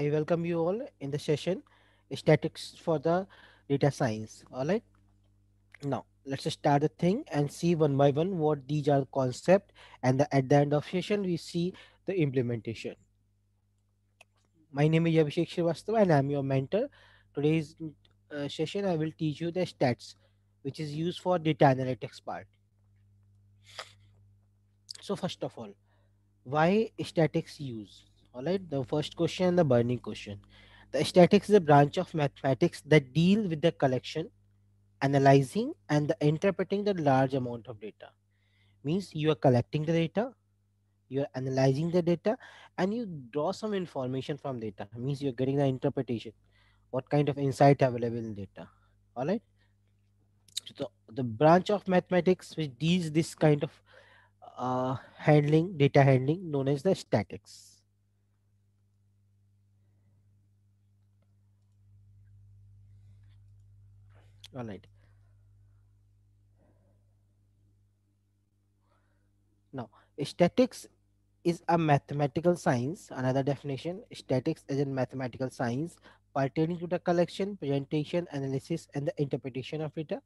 I welcome you all in the session Statics for the Data Science. All right, now let's start the thing and see one by one what these are concept, and at the end of session we see the implementation. My name is Abhishek Srivastava and I am your mentor. Today's session I will teach you the stats, which is used for data analytics part. So first of all, why statics use? All right, the first question, the burning question. The statics is a branch of mathematics that deal with the collection, analyzing, and the interpreting the large amount of data. Means you are collecting the data, you are analyzing the data, and you draw some information from data. Means you're getting the interpretation, what kind of insight available in data. All right. So the branch of mathematics which deals this kind of handling, data handling, known as the statics. All right. Now, statics is a mathematical science. Another definition: statics is a mathematical science pertaining to the collection, presentation, analysis, and the interpretation of data.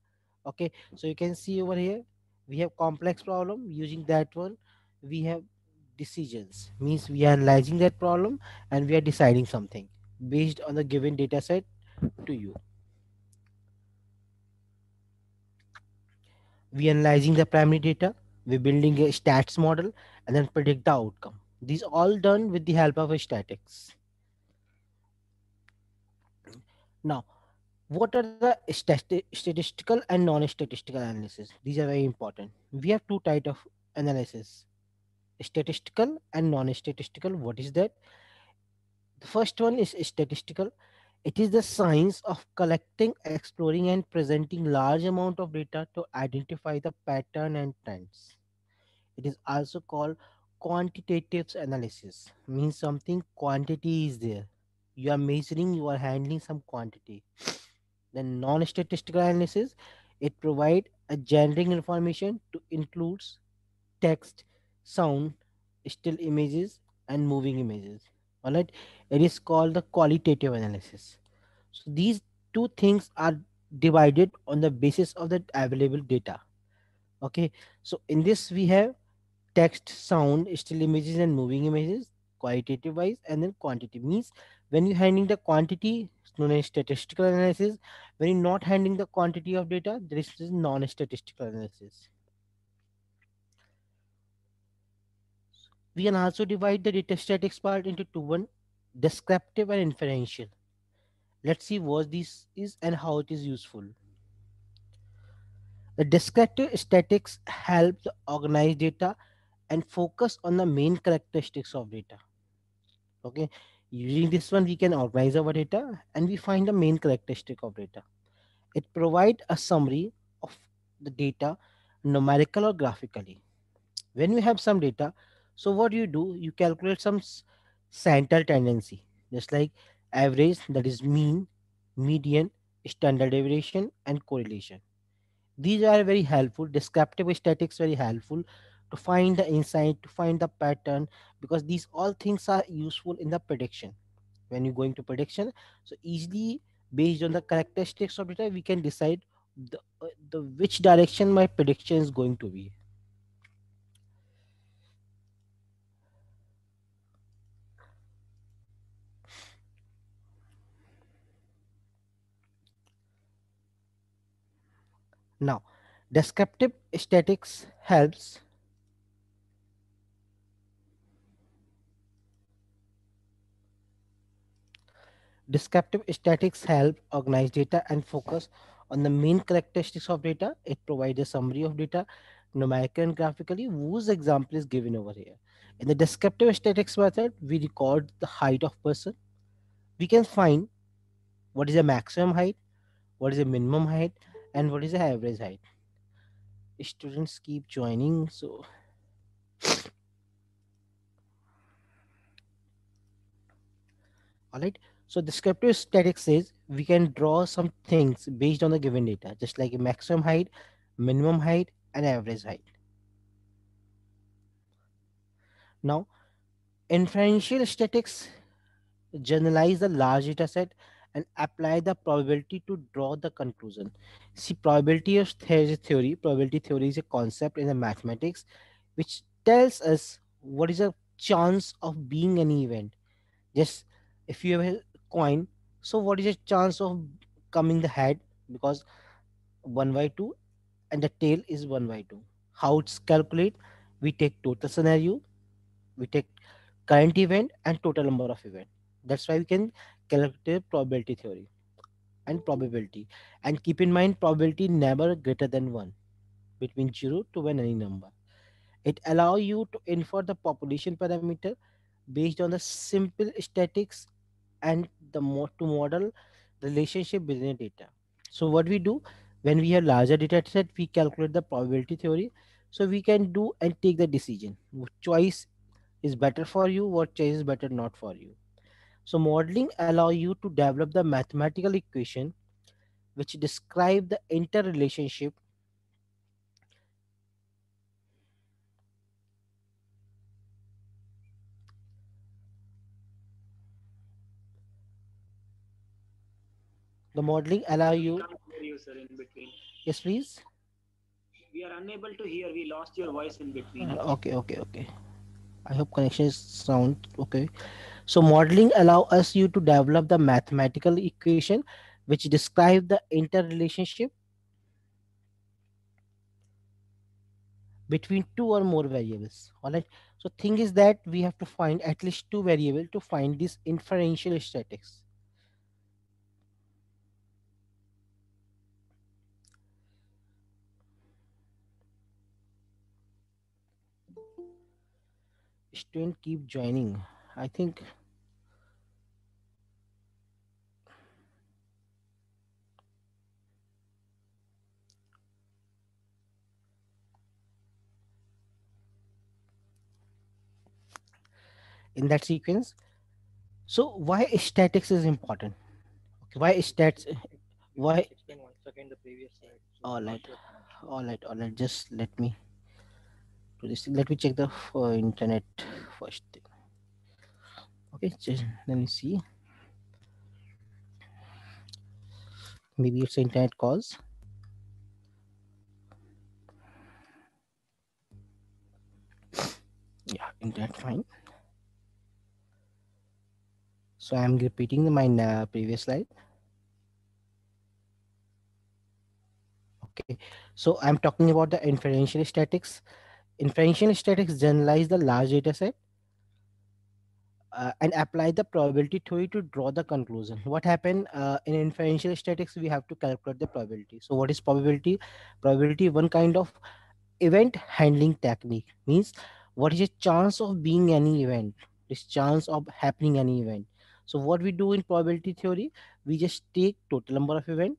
Okay, so you can see over here we have complex problem. Using that one, we have decisions. Means we are analyzing that problem and we are deciding something based on the given data set to you. We analyzing the primary data, we building a stats model, and then predict the outcome. These all done with the help of a statics. Now, what are the statistical and non-statistical analysis? These are very important. We have two type of analysis: statistical and non-statistical. What is that? The first one is statistical. It is the science of collecting, exploring, and presenting large amount of data to identify the pattern and trends. It is also called quantitative analysis. Means something quantity is there. You are measuring, you are handling some quantity. Then non-statistical analysis, it provide a generic information to includes text, sound, still images, and moving images. Alright, it is called the qualitative analysis. So these two things are divided on the basis of the available data. Okay, so in this we have text, sound, still images, and moving images, qualitative wise, and then quantity. Means when you're handling the quantity, it's known as statistical analysis. When you're not handling the quantity of data, there is non-statistical analysis. We can also divide the data statics part into two: one, descriptive and inferential. Let's see what this is and how it is useful. The descriptive statistics help to organize data and focus on the main characteristics of data. Okay, using this one we can organize our data and we find the main characteristic of data. It provides a summary of the data, numerical or graphically. When you have some data, so what do, you calculate some central tendency, just like average, that is mean, median, standard deviation, and correlation. These are very helpful. Descriptive statistics very helpful to find the insight, to find the pattern, because these all things are useful in the prediction. When you're going to prediction, so easily based on the characteristics of data, we can decide the which direction my prediction is going to be. Now, descriptive statistics helps. Descriptive statistics help organize data and focus on the main characteristics of data. It provides a summary of data, numerical and graphically, whose example is given over here. In the descriptive statistics method, we record the height of person. We can find what is the maximum height, what is the minimum height, and what is the average height. Students keep joining, so all right. So descriptive statistics says we can draw some things based on the given data, just like a maximum height, minimum height, and average height. Now, inferential statistics generalize the large data set, and apply the probability to draw the conclusion. See, probability theory is a concept in the mathematics which tells us what is a chance of being any event. Just if you have a coin, so what is a chance of coming the head? Because 1 by 2 and the tail is 1 by 2. How it's calculate? We take total scenario, we take current event and total number of event. That's why we can calculate probability theory and probability. And keep in mind, probability never greater than 1, between 0 to 1 any number. It allow you to infer the population parameter based on the simple statistics and to model relationship within data. So what we do when we have larger data set, we calculate the probability theory, so we can do and take the decision. What choice is better for you? What choice is better not for you? So modeling allow you to develop the mathematical equation which describe the interrelationship. The modeling Sir, allow we you. can't hear you, sir, in between. Yes, please. We are unable to hear. We lost your voice in between. Okay. I hope connection is sound okay. So modeling allow us you to develop the mathematical equation which describe the interrelationship between two or more variables. All right. So thing is that we have to find at least two variable to find this inferential statistics. Student keep joining. I think in that sequence. So why statics is important? Okay, why stats? Can you Why? just explain once again the previous slide? So we All lost right, your connection. all right. Just let me do this thing. Let me check the internet first thing. Okay, just let me see. Maybe it's internet calls. Yeah, internet fine. So I'm repeating my previous slide. Okay, so I'm talking about the inferential statics. Inferential statics generalize the large data set and apply the probability theory to draw the conclusion. What happened in inferential statistics? We have to calculate the probability. So what is probability? Probability one kind of event handling technique, means what is a chance of being any event, this chance of happening any event. So what we do in probability theory, we just take total number of event.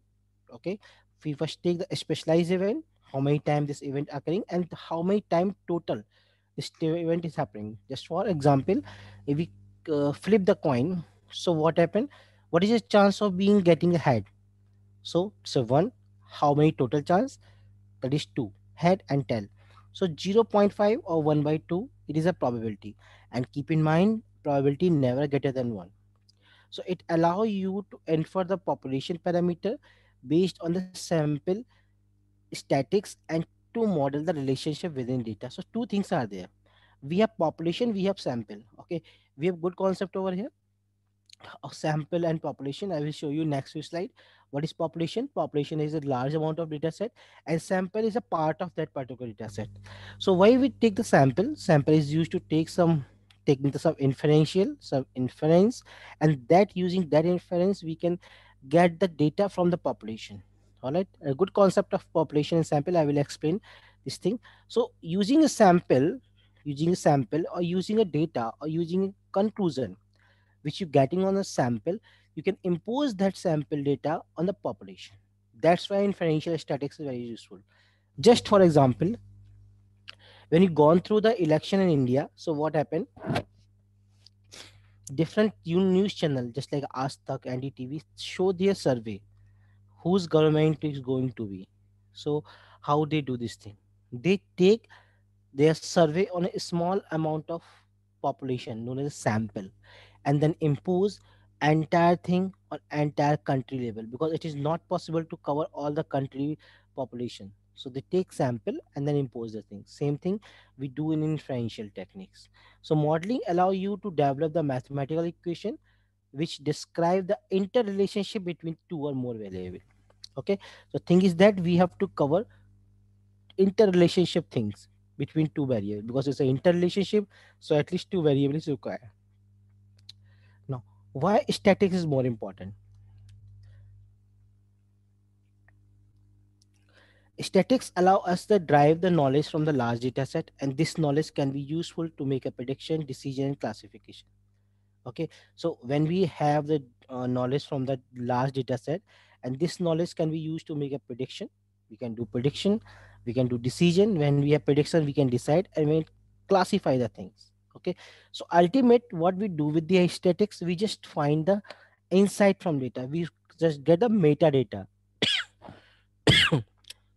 Okay, we first take the specialized event, how many time this event occurring and how many time total this event is happening. Just for example, if we flip the coin, so what happened? What is the chance of being getting ahead? So 1, how many total chance? That is 2, head and tail. So 0.5 or 1 by 2, it is a probability. And keep in mind, probability never greater than 1. So it allow you to infer the population parameter based on the sample statics and to model the relationship within data. So two things are there. We have population, we have sample. Okay, we have good concept over here of sample and population. I will show you next few slide. What is population? Population is a large amount of data set and sample is a part of that particular data set. So why we take the sample? Sample is used to take some taking some inferential, some inference, and that using that inference we can get the data from the population. All right, a good concept of population and sample. I will explain this thing. So using a sample or using a data or using a conclusion which you're getting on a sample, you can impose that sample data on the population. That's why inferential statistics is very useful. Just for example, when you gone through the election in India, so what happened? Different news channel just like Aaj Tak, NDTV show their survey whose government is going to be. So how they do this thing? They take their survey on a small amount of population known as a sample and then impose entire thing on entire country level, because it is not possible to cover all the country population. So they take sample and then impose the thing. Same thing we do in inferential techniques. So modeling allow you to develop the mathematical equation which describe the interrelationship between two or more variable. Okay, so thing is that we have to cover interrelationship things between two variables, because it's an interrelationship, so at least two variables required. Now, why statics is more important? Statics allow us to derive the knowledge from the large data set, and this knowledge can be useful to make a prediction, decision, and classification. Okay, so when we have the knowledge from the large data set, and this knowledge can be used to make a prediction, we can do prediction, we can do decision. When we have prediction, we can decide and we classify the things. Okay, so ultimate what we do with the statics, we just find the insight from data, we just get the metadata.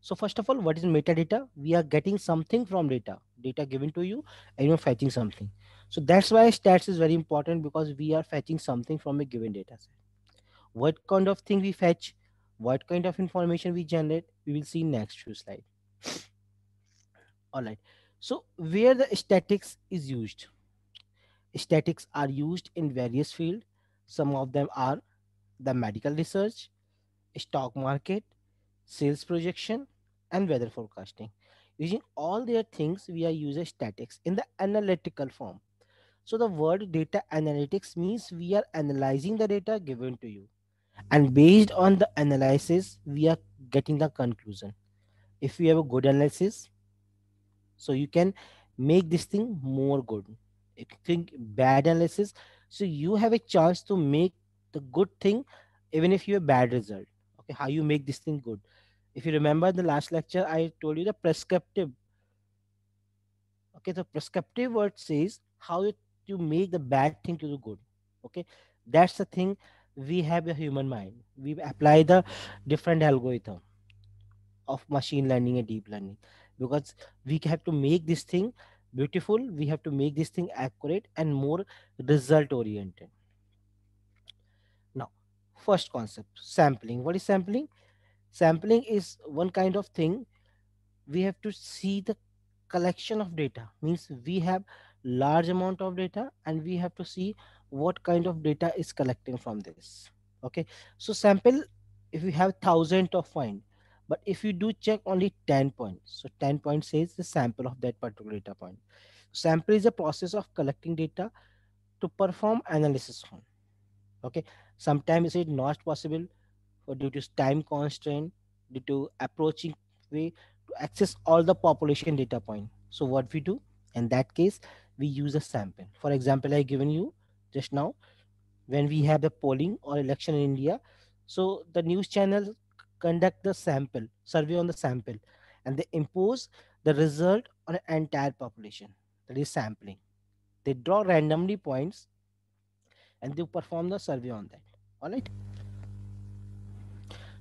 So first of all, what is metadata? We are getting something from data given to you, and you're fetching something. So that's why stats is very important, because we are fetching something from a given data set. What kind of thing we fetch, what kind of information we generate, we will see in next few slides. All right. So where the statics is used, statics are used in various fields. Some of them are the medical research, stock market, sales projection, and weather forecasting. Using all their things, we are using statics in the analytical form. So the word data analytics means we are analyzing the data given to you. And based on the analysis, we are getting the conclusion. If we have a good analysis, so you can make this thing more good. If you think bad analysis, so you have a chance to make the good thing even if you have bad result. Okay, how you make this thing good? If you remember the last lecture, I told you the prescriptive. Okay, the prescriptive word says how you make the bad thing to the good. Okay, that's the thing. We have a human mind, we apply the different algorithm of machine learning and deep learning, because we have to make this thing beautiful, we have to make this thing accurate and more result oriented. Now, first concept, sampling. What is sampling? Sampling is one kind of thing. We have to see the collection of data, means we have large amount of data and we have to see what kind of data is collecting from this. Okay, so sample, if you have thousand of point, but if you do check only 10 points, so 10 points says the sample of that particular data point. Sample is a process of collecting data to perform analysis on. Okay, sometimes it's not possible or due to time constraint, due to approaching way to access all the population data point. So what we do in that case, we use a sample. For example, I given you just now, when we have the polling or election in India, so the news channel conduct the sample survey on the sample, and they impose the result on an entire population. That is sampling. They draw randomly points and they perform the survey on that. All right.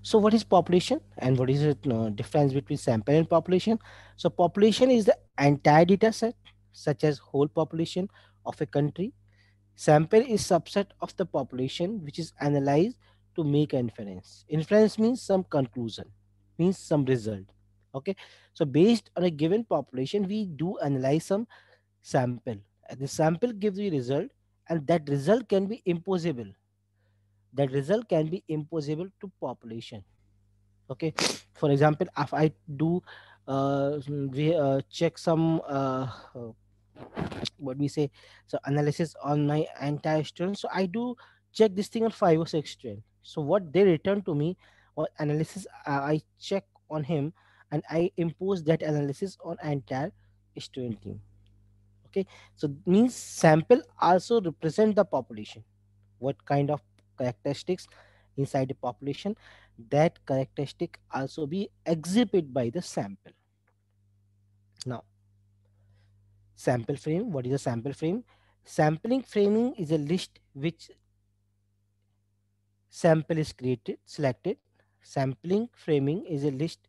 So, what is population and what is the difference between sample and population? So, population is the entire data set, such as whole population of a country. Sample is subset of the population which is analyzed to make an inference. Inference means some conclusion, means some result. Okay, so based on a given population, we do analyze some sample. And the sample gives you result, and that result can be imposable. That result can be imposable to population. Okay, for example, if I do we check some what we say, so analysis on my entire student, so I do check this thing on 5 or 6 student, so what they return to me, what analysis I check on him, and I impose that analysis on entire student team. Okay, so means sample also represent the population, what kind of characteristics inside the population, that characteristic also be exhibited by the sample. Now, sample frame, what is a sample frame? Sampling framing is a list which sample is created selected. Sampling framing is a list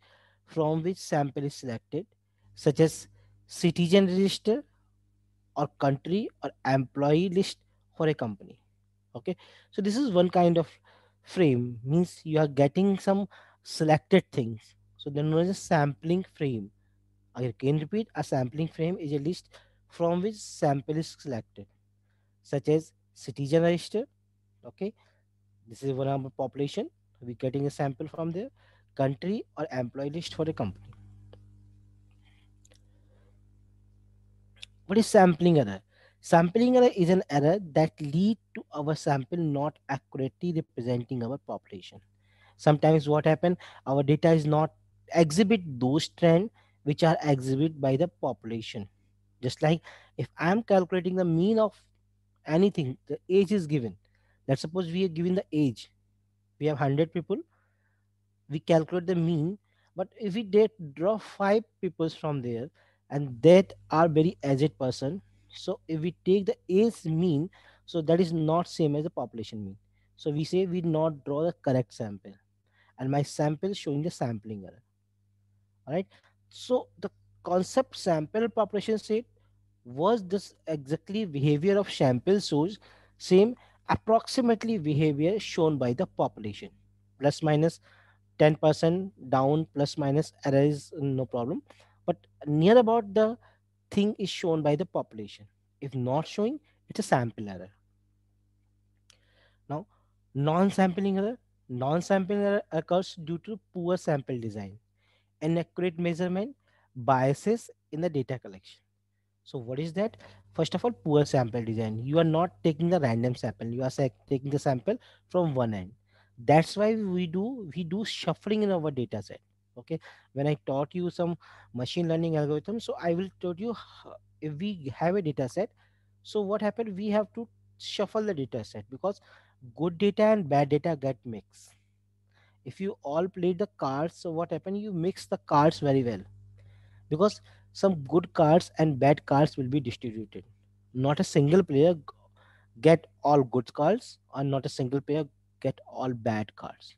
from which sample is selected, such as citizen register or country or employee list for a company. Okay, so this is one kind of frame, means you are getting some selected things. So then there is a sampling frame. I can repeat, a sampling frame is a list from which sample is selected, such as citizen register. Okay, this is one of the population. We're getting a sample from there. Country or employee list for a company. What is sampling error? Sampling error is an error that lead to our sample not accurately representing our population. Sometimes what happen, our data is not exhibit those trend which are exhibited by the population. Just like if I am calculating the mean of anything, the age is given. Let's suppose we are given the age. We have 100 people, we calculate the mean, but if we did draw five peoples from there and that are very aged person, so if we take the age mean, so that is not same as the population mean. So we say we not draw the correct sample, and my sample showing the sampling error. All right, so the concept sample population set was this exactly behavior of sample shows same approximately behavior shown by the population, plus minus 10% down, plus minus error is no problem, but near about the thing is shown by the population. If not showing, it's a sample error. Now, non-sampling error. Non-sampling error occurs due to poor sample design, inaccurate measurement, biases in the data collection. So what is that? First of all, poor sample design. You are not taking the random sample. You are taking the sample from one end. That's why we do shuffling in our data set. Okay. When I taught you some machine learning algorithm, so I will tell you if we have a data set. So what happened? We have to shuffle the data set because good data and bad data get mixed. If you all play the cards, so what happened? You mix the cards very well because some good cards and bad cards will be distributed. Not a single player get all good cards, or not a single player get all bad cards.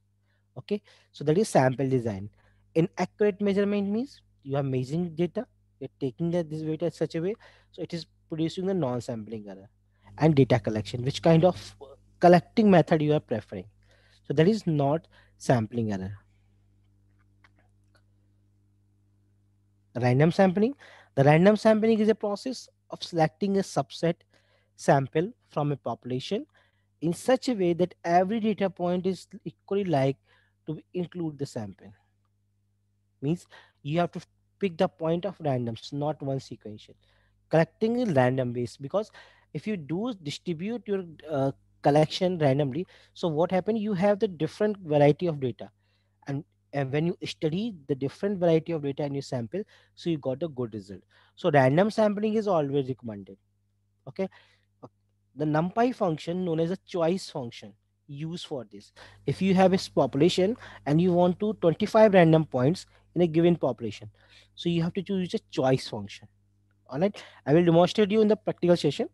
Okay, so that is sample design. Inaccurate measurement means you are measuring data, you're taking this data in such a way, so it is producing the non-sampling error. And data collection, which kind of collecting method you are preferring. So that is not sampling error. Random sampling. The random sampling is a process of selecting a subset sample from a population in such a way that every data point is equally like to include the sample. Means you have to pick the point of randoms, not one sequential. Collecting is random based because if you do distribute your collection randomly, so what happens? You have the different variety of data, and when you study the different variety of data in your sample, so you got a good result. So random sampling is always recommended. Okay. Uh, the numpy function known as a choice function used for this. If you have a population and you want to 25 random points in a given population, so you have to choose a choice function. All right, I will demonstrate you in the practical session.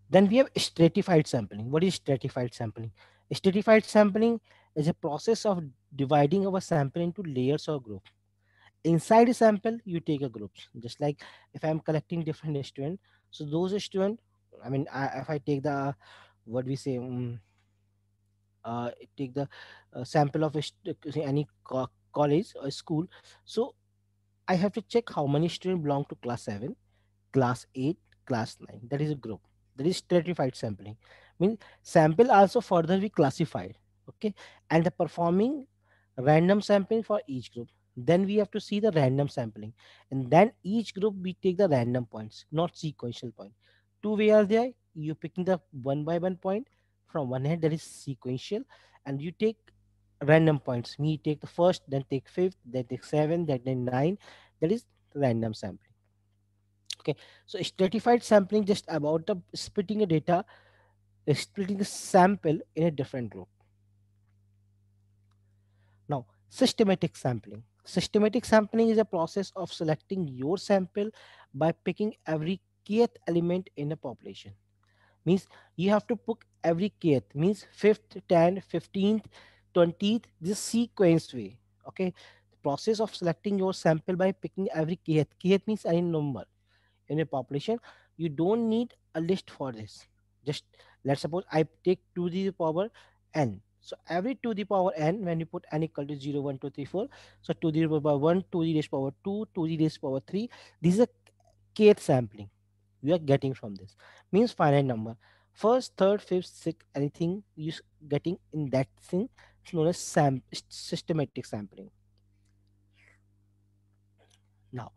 Then we have stratified sampling. What is stratified sampling? Stratified sampling is a process of dividing our sample into layers or groups. Inside a sample, you take a groups. Just like if I'm collecting different students, so those students, I mean, if I take the what we say, take the sample of any college or school, so I have to check how many students belong to class 7, class 8, class 9. That is a group. That is stratified sampling. Means sample also further be classified. Okay. And the performing random sampling for each group. Then we have to see the random sampling. And then each group we take the random points, not sequential point. Two way are there. You picking the one by one point from one hand, that is sequential, and you take random points. Me take the first, then take fifth, then take seven, then nine. That is random sampling. Okay, so stratified sampling just about the splitting a data, splitting the sample in a different group. Now, systematic sampling. Systematic sampling is a process of selecting your sample by picking every kth element in a population. Means you have to pick every kth, means fifth, 10th, 15th, 20th, this sequence way. Okay, the process of selecting your sample by picking every kth. Kth means any number in a population. You don't need a list for this. Just let's suppose I take 2 to the power n. So every 2 to the power n, when you put n equal to 0, 1, 2, 3, 4, so 2 to the power 1, 2 to the raised power 2, 2 to the raised power 3. This is a kth sampling you are getting from this. Means finite number. First, third, fifth, sixth, anything getting in that thing is known as systematic sampling. Now,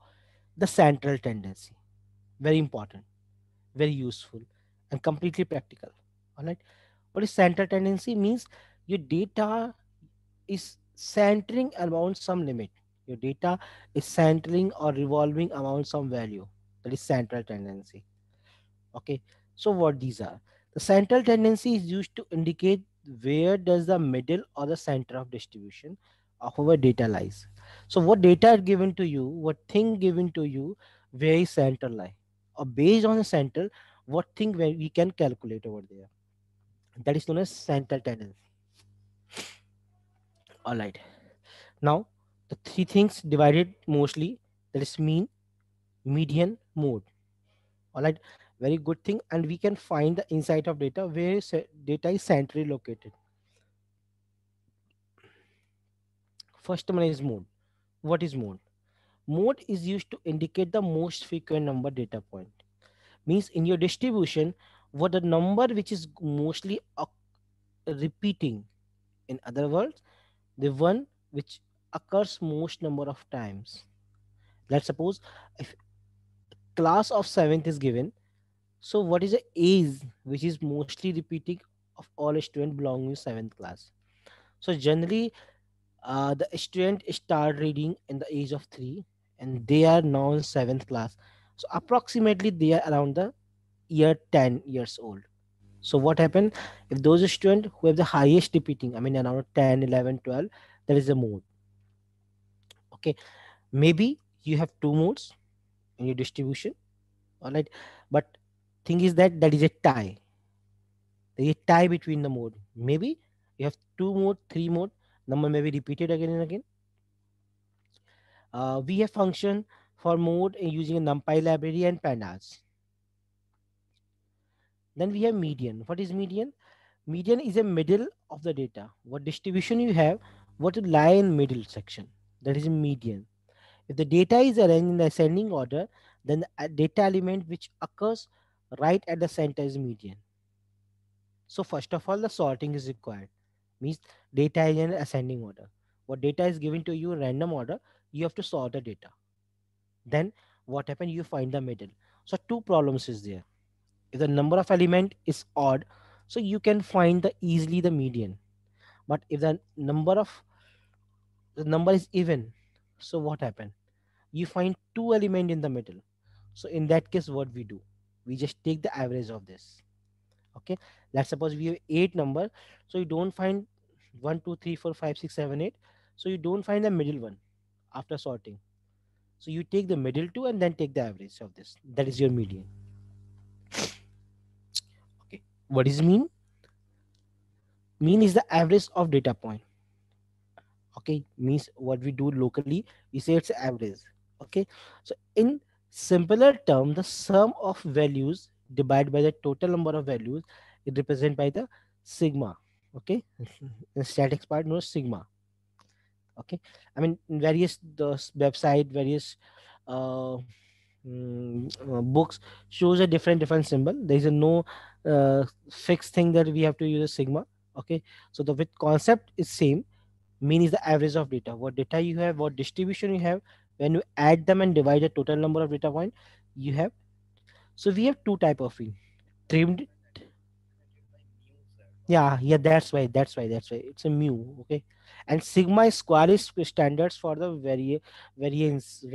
the central tendency, very important, very useful, and completely practical. All right. What is central tendency? Means your data is centering around some limit. Your data is centering or revolving around some value. That is central tendency. Okay. So what these are? The central tendency is used to indicate where does the middle or the center of distribution of our data lies. So what data are given to you, what thing given to you, where is center lie? Or based on the center, what thing where we can calculate over there. That is known as central tendency. All right. Now the three things divided mostly, that is mean, median, mode. All right, very good thing, and we can find the insight of data where data is centrally located. First one is mode. What is mode? Mode is used to indicate the most frequent number data point. Means in your distribution, what the number which is mostly repeating. In other words, the one which occurs most number of times. Let's suppose if class of seventh is given, so what is the age which is mostly repeating of all students belonging to seventh class? So generally, the student start reading in the age of 3, and they are now in seventh class. So approximately they are around the year 10 years old. So what happened if those students who have the highest repeating, I mean around 10, 11, 12, that is a mode. Okay, maybe you have two modes in your distribution. All right, but thing is that that is a tie. There is a tie between the mode. Maybe you have two mode, three mode, number may be repeated again and again. We have function for mode using a numpy library and pandas. Then we have median. What is median? Median is a middle of the data. What distribution you have, what will lie in middle section. That is a median. If the data is arranged in the ascending order, then the data element which occurs right at the center is median. So first of all, the sorting is required. Means data is in ascending order. What data is given to you in random order, you have to sort the data. Then what happens? You find the middle. So two problems is there. If the number of element is odd, so you can find the easily the median. But if the number is even, so what happen? You find two element in the middle. So in that case, what we do? We just take the average of this. Okay. Let's suppose we have eight number. So you don't find 1, 2, 3, 4, 5, 6, 7, 8. So you don't find the middle one after sorting. So you take the middle two and then take the average of this. That is your median. Okay. What is mean? Mean is the average of data point. Okay. Means what we do locally, we say it's average. Okay. So in simpler term, the sum of values divided by the total number of values is represented by the sigma. Okay. In statics part, no sigma. Okay. I mean, in various the website, various uh, books shows a different symbol. There is a no fixed thing that we have to use a sigma. Okay, so the with concept is same. Mean is the average of data, what data you have, what distribution you have. When you add them and divide the total number of data point you have. So we have two type of mean: trimmed. Yeah, that's why it's a mu. Okay, and sigma square is standards for the variance.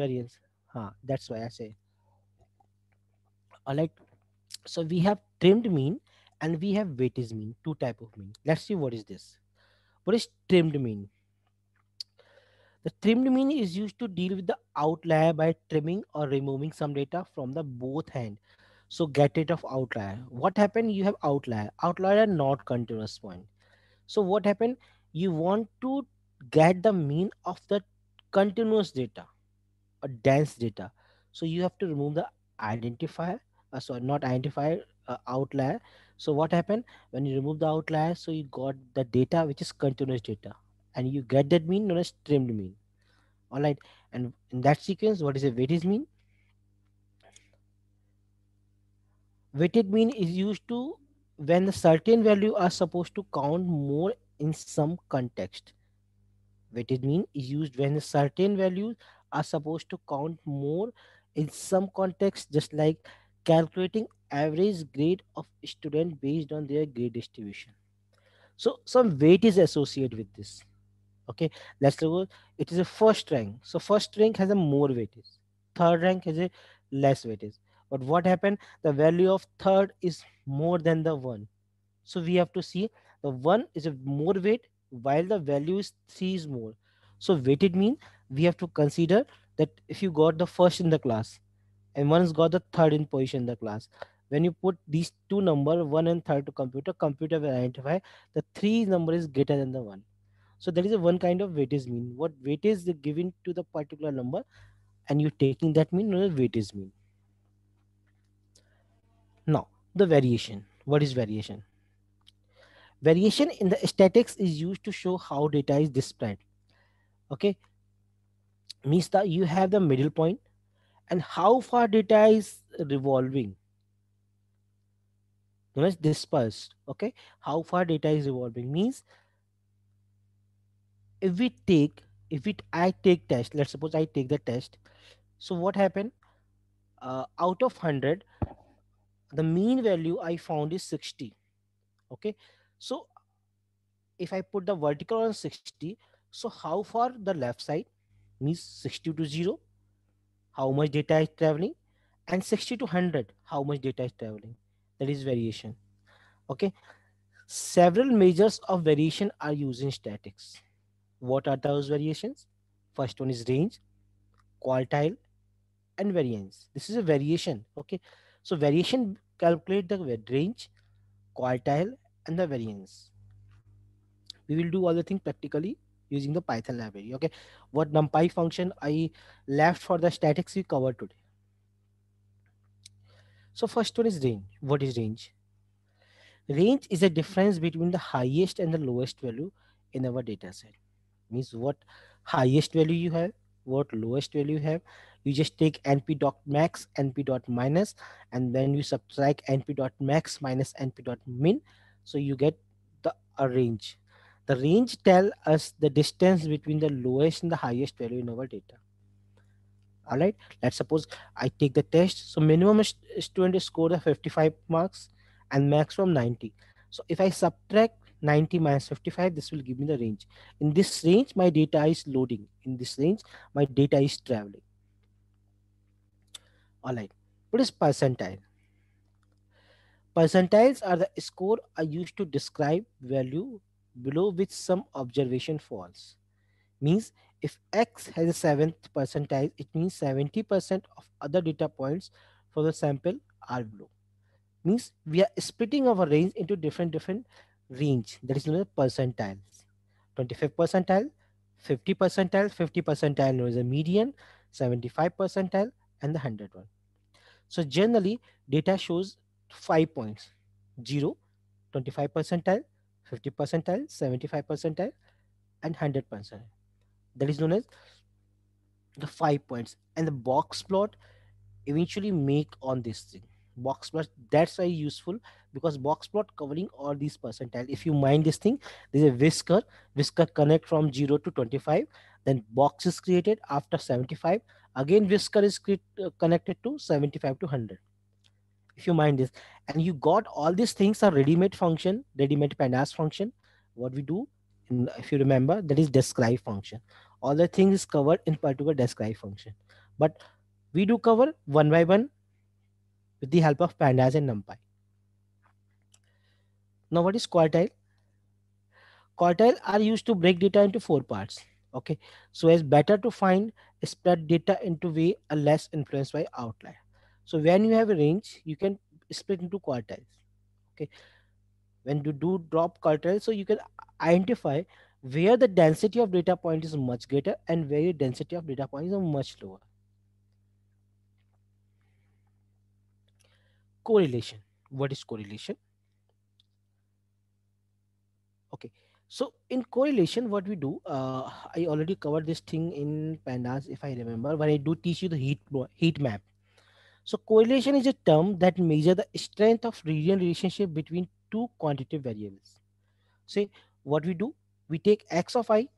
That's why I say. All right. So we have trimmed mean and we have weighted mean, two type of mean. Let's see what is this. What is trimmed mean? The trimmed mean is used to deal with the outlier by trimming or removing some data from the both hand. So get rid of outlier. What happened? You have outlier. Outlier are not continuous point. So what happened? You want to get the mean of the continuous data or dense data. So you have to remove the identifier, sorry, not identify outlier. So what happened when you remove the outlier? So you got the data which is continuous data, and you get that mean known as trimmed mean. All right, and in that sequence, what is a weighted mean? Weighted mean is used to when the certain value are supposed to count more in some context. Weighted mean is used when the certain values are supposed to count more in some context, just like calculating average grade of student based on their grade distribution. So some weight is associated with this. Okay, let's suppose it is a first rank. So first rank has a more weightage. Third rank has a less weightage. But what happened? The value of third is more than the one. So we have to see the one is a more weight while the value is three is more. So weighted mean we have to consider that if you got the first in the class and one's got the third in position in the class, when you put these two number one and third to computer will identify the three number is greater than the one. So there is a one kind of weightage mean. What weightage is given to the particular number, and you taking that mean known as weightage mean. Now the variation. What is variation? Variation in the statics is used to show how data is displayed. Okay, means that you have the middle point and how far data is revolving, known as dispersed. Okay, how far data is revolving means if we take if it I take test. Let's suppose I take the test. So what happened? Out of 100, the mean value I found is 60. Okay, so if I put the vertical on 60, so how far the left side means 60 to 0, how much data is traveling, and 60 to 100, how much data is traveling. That is variation. Okay, several measures of variation are used in statics. What are those variations? First one is range, quartile, and variance. This is a variation. Okay, so variation calculate the range, quartile, and the variance. We will do all the things practically using the Python library. Okay, what numpy function I left for the statics we covered today. So first one is range. What is range? Range is a difference between the highest and the lowest value in our data set. Means what highest value you have, what lowest value you have. You just take np dot max, np dot minus, and then you subtract np dot max minus np dot min. So you get the a range. The range tell us the distance between the lowest and the highest value in our data. All right, let's suppose I take the test. So minimum student score the 55 marks and maximum 90. So if I subtract 90 minus 55, this will give me the range. In this range my data is loading, in this range my data is traveling. All right, what is percentile? Percentiles are the score I used to describe value below which some observation falls. Means if x has a seventh percentile, it means 70% of other data points for the sample are below. Means we are splitting our range into different range, that is known as percentiles. 25th percentile, 50 percentile, 50 percentile known as a median, 75 percentile, and the 100 one. So generally data shows 5 points: 0, 25 percentile, 50 percentile, 75 percentile, and 100 percentile. That is known as the 5 points. And the box plot eventually make on this thing. Box plot, that's why useful, because box plot covering all these percentile. If you mind this thing, there's a whisker connect from 0 to 25, then box is created after 75, again whisker is connected to 75 to 100. If you mind this, and you got all these things are ready-made function, ready-made pandas function. What we do, if you remember, that is describe function. All the things is covered in particular describe function, but we do cover one by one with the help of pandas and numpy. Now what is quartile? Quartile are used to break data into four parts. Okay, so it's better to find spread data into way a less influenced by outlier. So when you have a range, you can split into quartiles. Okay, when you do drop quartile, so you can identify where the density of data point is much greater and where the density of data point is much lower. Correlation. What is correlation? Okay. So in correlation, what we do, I already covered this thing in pandas, if I remember, when I do teach you the heat map. So correlation is a term that measure the strength of linear relationship between two quantitative variables. Say what we do, we take x of I,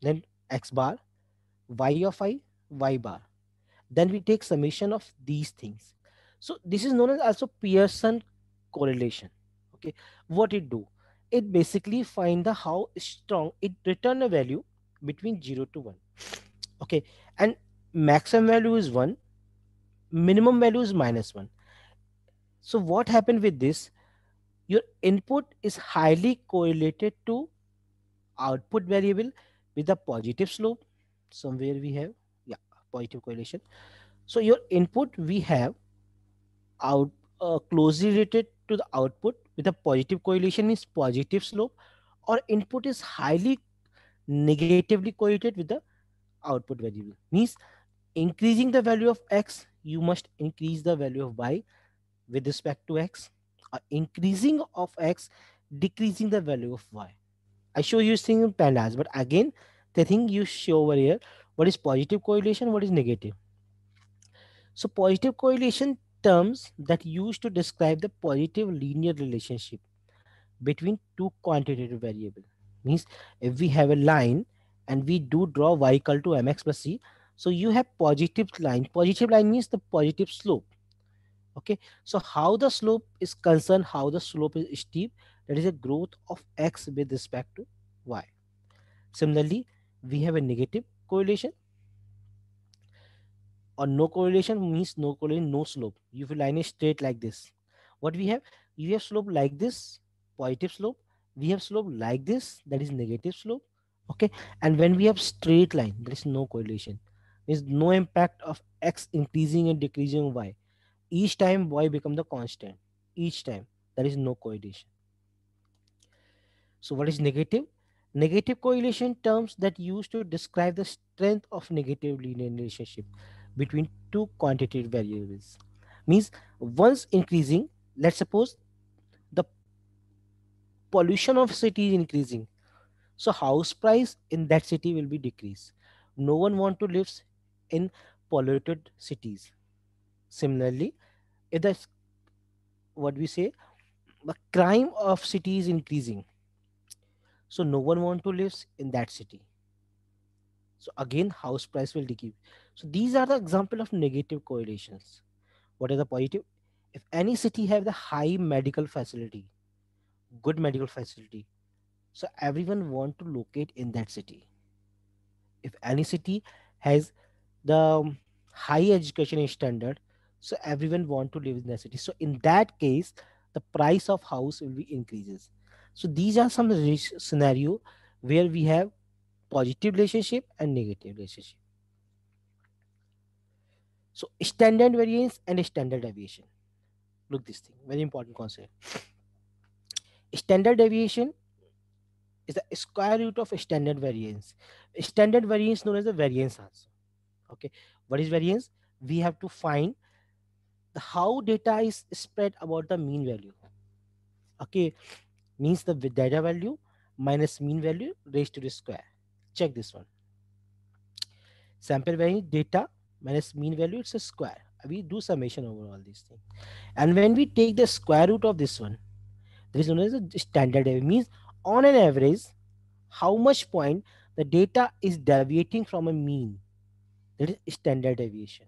then x bar, y of I, y bar. Then we take summation of these things. So this is known as also Pearson correlation. Okay, what it do? It basically find the how strong it return a value between 0 to 1. Okay, and maximum value is 1, minimum value is -1. So what happened with this? Your input is highly correlated to output variable with a positive slope. Somewhere we have, yeah, positive correlation. So your input we have out closely related to the output with a positive correlation means positive slope, or input is highly negatively correlated with the output variable means increasing the value of x, you must increase the value of y with respect to x, or increasing of x decreasing the value of y. I show you this thing in pandas, but again the thing you show over here, what is positive correlation, what is negative. So positive correlation terms that used to describe the positive linear relationship between two quantitative variable means if we have a line and we do draw y equal to mx plus c, so you have positive line means the positive slope. Okay, so how the slope is concerned, how the slope is steep, that is a growth of x with respect to y. Similarly, we have a negative correlation, or no correlation means no correlation, no slope. If your line is straight like this, what we have, you have slope like this, positive slope. We have slope like this, that is negative slope. Okay, and when we have straight line, there is no correlation. There is no impact of x increasing and decreasing y. Each time y become the constant. Each time there is no correlation. So what is negative? Negative correlation terms that used to describe the strength of negative linear relationship between two quantitative variables. Means once increasing, let's suppose the pollution of city is increasing. So house price in that city will be decreased. No one want to live in polluted cities. Similarly, if the what we say the crime of city is increasing, so no one want to live in that city, so again house price will decrease. So these are the example of negative correlations. What is the positive? If any city have the high medical facility, good medical facility, so everyone want to locate in that city. If any city has the high education standard, so everyone want to live in that city, so in that case the price of house will be increases. So these are some scenario where we have positive relationship and negative relationship. So standard variance and standard deviation. Look this thing, very important concept. Standard deviation is the square root of standard variance. Standard variance known as the variance also. Okay, what is variance? We have to find the how data is spread about the mean value. Okay, means the data value minus mean value raised to the square. Check this one. Sample variance data minus mean value, it's a square. We do summation over all these things. And when we take the square root of this one, there is known as a standard error. Means on an average, how much point the data is deviating from a mean. That is standard deviation.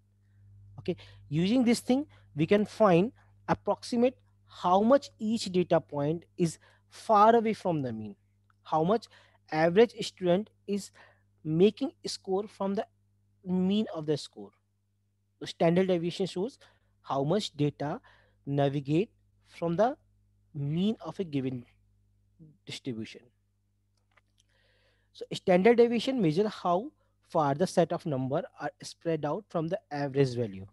Okay, using this thing, we can find approximate how much each data point is far away from the mean. How much average student is making score from the mean of the score. The standard deviation shows how much data navigate from the mean of a given distribution. So standard deviation measure how far the set of number are spread out from the average value.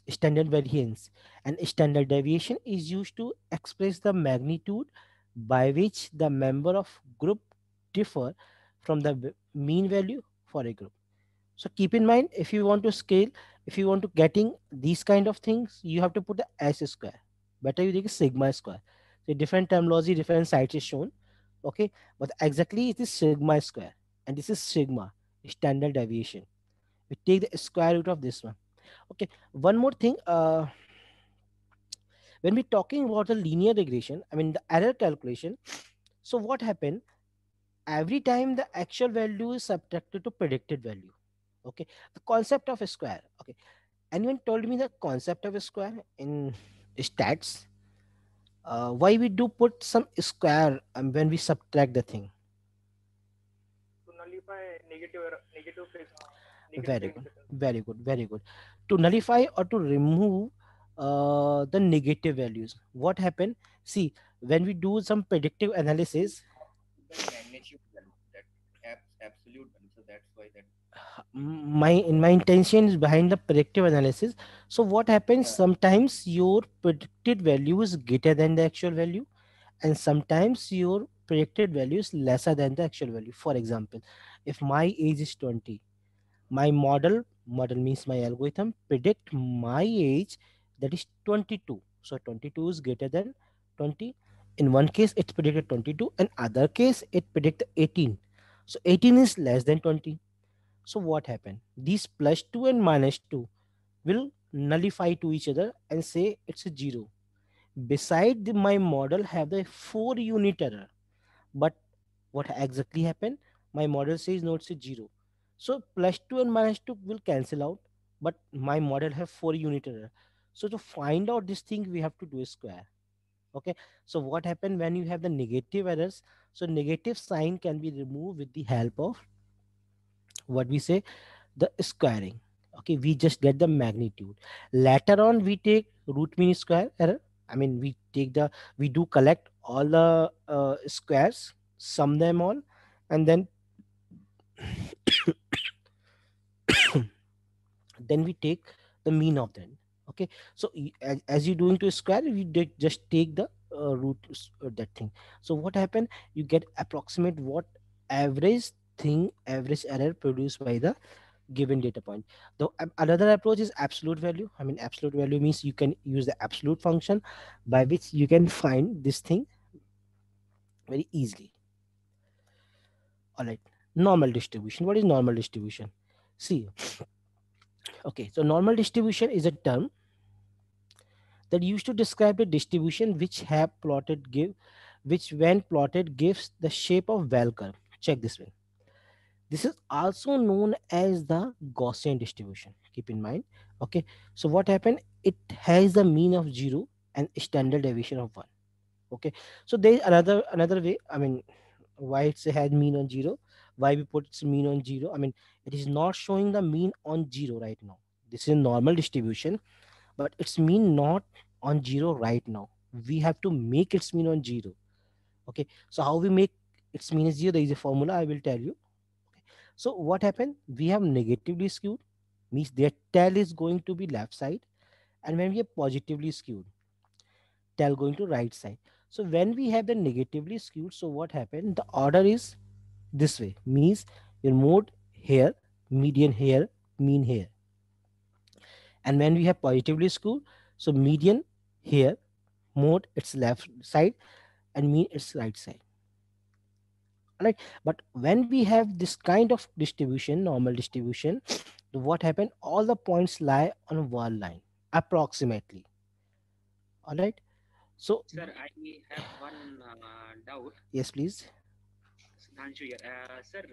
Standard variance and standard deviation is used to express the magnitude by which the member of group differ from the mean value for a group. So keep in mind, if you want to scale, if you want to getting these kind of things, you have to put the s square. Better you take a sigma square. So different terminology, different sites is shown. Okay, but exactly it is sigma square, and this is sigma standard deviation. We take the square root of this one. Okay, one more thing. When we're talking about the linear regression, I mean the error calculation. So what happened? Every time the actual value is subtracted to predicted value. Okay, the concept of a square. Okay, anyone told me the concept of a square in stats? Why we do put some square when we subtract the thing? To nullify negative Very good, significance. very good, very good. To nullify or to remove the negative values. What happened? See, when we do some predictive analysis, The magnitude value, that absolute value. So that's why that. my intention is behind the predictive analysis. So what happens? Yeah. Sometimes your predicted value is greater than the actual value, and sometimes your predicted value is lesser than the actual value. For example, if my age is 20, my model means my algorithm predict my age, that is 22. So 22 is greater than 20. In one case it predicted 22, in other case it predict 18. So 18 is less than 20. So what happened? These plus 2 and minus 2 will nullify to each other and say it's a 0. Beside my model have the 4 unit error. But what exactly happened? My model says no, it's a 0. So plus 2 and minus 2 will cancel out, but my model have 4 unit error. So to find out this thing, we have to do a square. Okay. So what happened when you have the negative errors? So negative sign can be removed with the help of what we say, the squaring. Okay, we just get the magnitude. Later on we take root mean square error. I mean we do collect all the squares, sum them all, and then we take the mean of them. Okay, so as you doing to a square, we just take the root that thing. So what happened? You get approximate what average thing, average error produced by the given data point. The another approach is absolute value. I mean absolute value means you can use the absolute function by which you can find this thing very easily. All right, normal distribution. What is normal distribution? See, okay, so normal distribution is a term that used to describe the distribution which when plotted gives the shape of bell curve. Check this one. This is also known as the Gaussian distribution. Keep in mind. Okay. So what happened? It has the mean of 0 and standard deviation of 1. Okay. So there is another way. I mean, why it has mean on 0? Why we put its mean on 0? I mean, it is not showing the mean on 0 right now. This is normal distribution, but its mean not on 0 right now. We have to make its mean on 0. Okay. So how we make its mean is 0? There is a formula I will tell you. So what happened? We have negatively skewed, means their tail is going to be left side, and when we have positively skewed, tail going to right side. So when we have the negatively skewed, so what happened? The order is this way, means your mode here, median here, mean here. And when we have positively skewed, so median here, mode its left side, and mean its right side. Right, but when we have this kind of distribution, normal distribution, what happened, all the points lie on one line approximately. All right, so Sir, I have one doubt. yes please. Sudhanshu here. Sir,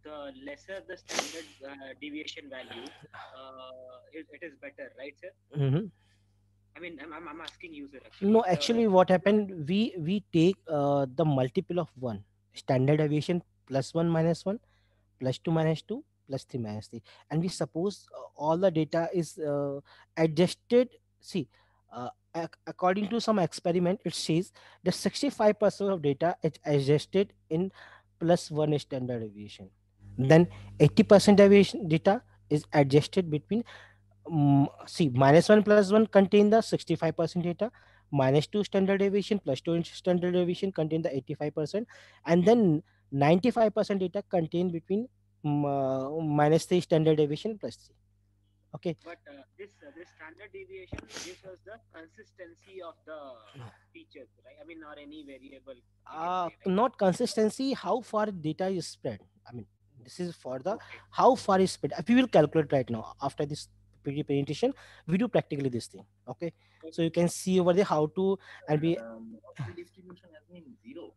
the lesser the standard deviation value, it is better, right, sir? Mhm. I mean, I'm asking you, sir, No, actually. actually what happened, we take the multiple of 1, standard deviation plus 1 minus 1 plus 2 minus 2 plus 3 minus 3, and we suppose all the data is adjusted. See, according to some experiment it says that 65% of data is adjusted in plus 1 standard deviation, then 80% deviation data is adjusted between see, minus 1 plus 1 contain the 65% data, minus 2 standard deviation plus 2 standard deviation contain the 85%, and then 95% data contain between minus 3 standard deviation plus 3. Okay. But this standard deviation gives us the consistency of the features, right? I mean, or any variable we can say, right? Not consistency, how far data is spread. I mean, this is for the Okay. how far is spread. We will calculate right now after this presentation. We do practically this thing. Okay, so Okay. you can see over there how to. And we Normal distribution has been zero.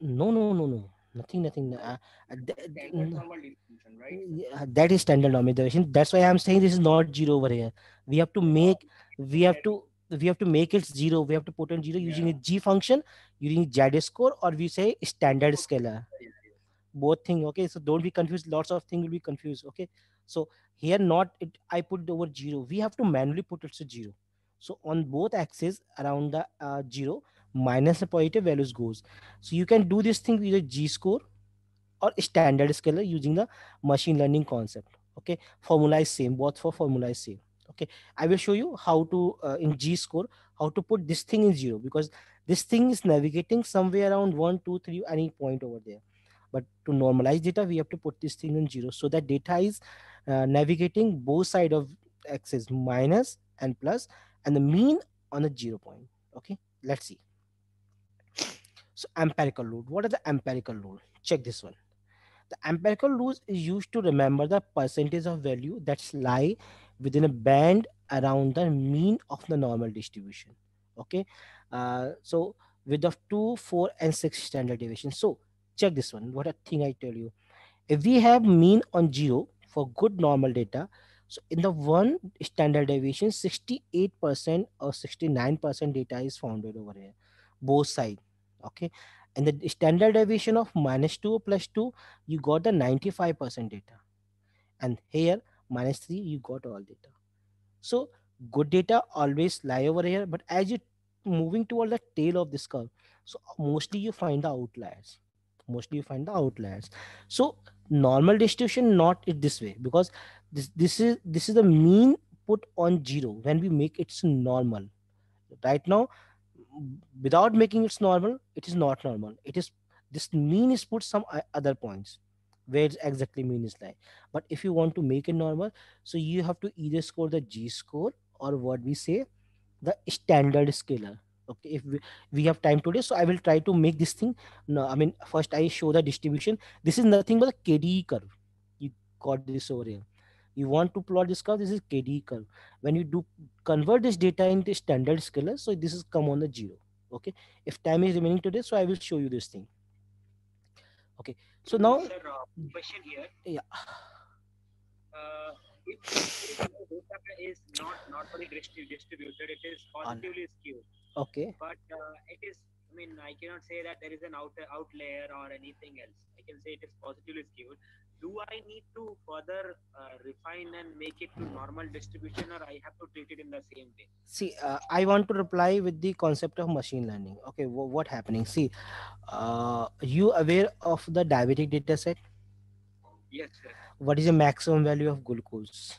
no, no, no, no, nothing, nothing. No, standard normal distribution, right, sir? Yeah, that is standard normalization. That's why I'm saying this is not zero over here. We have to make, No, we saying have that to, we have to make it zero. We have to put in zero using a yeah, G function, using Z score, or we say standard both. scalar. Yeah, yeah. Both thing. Okay, so don't be confused. Lots of things will be confused. Okay, so here not it, I put over zero. We have to manually put it to zero. So on both axes around the zero, minus the positive values goes. So you can do this thing with a G score or standard scalar using the machine learning concept. Okay, formula is same, both for formula is same. Okay, I will show you how to in G score how to put this thing in zero, because this thing is navigating somewhere around 1 2 3 any point over there. But to normalize data we have to put this thing in zero, so that data is navigating both side of axis, minus and plus, and the mean on the 0 point. Okay, let's see. So empirical rule, what are the empirical rule? Check this one. The empirical rules is used to remember the percentage of value that's lie within a band around the mean of the normal distribution. Okay, so with the 2, 4, and 6 standard deviation. So check this one. What a thing I tell you. If we have mean on zero for good normal data, so in the one standard deviation, 68% or 69% data is founded over here, both side. Okay, and the standard deviation of -2 plus 2, you got the 95% data, and here -3, you got all data. So good data always lie over here, but as you moving toward the tail of this curve, so mostly you find the outliers. Mostly you find the outliers. So normal distribution not it this way, because this is the mean put on zero when we make it normal. Right now, without making it normal, it is not normal. It is this mean is put some other points where exactly mean is like. But if you want to make it normal, so you have to either score the G score or what we say the standard scalar. Okay, if we have time today, so I will try to make this thing. No, I mean first I show the distribution. This is nothing but a KDE curve. You got this over here. You want to plot this curve, this is KDE curve. When you do convert this data into standard scalar, so this is come on the zero. Okay, if time is remaining today, so I will show you this thing. Okay, so So, now sir, question here. yeah, Uh, if the data is not normally distributed, it is on positively skewed. okay. But it is, I mean, I cannot say that there is an outlier or anything else. I can say it is positively skewed. Do I need to further refine and make it to normal distribution, or I have to treat it in the same way? See, I want to reply with the concept of machine learning. Okay, what happening? See, you aware of the diabetic data set? Yes, sir. What is the maximum value of glucose?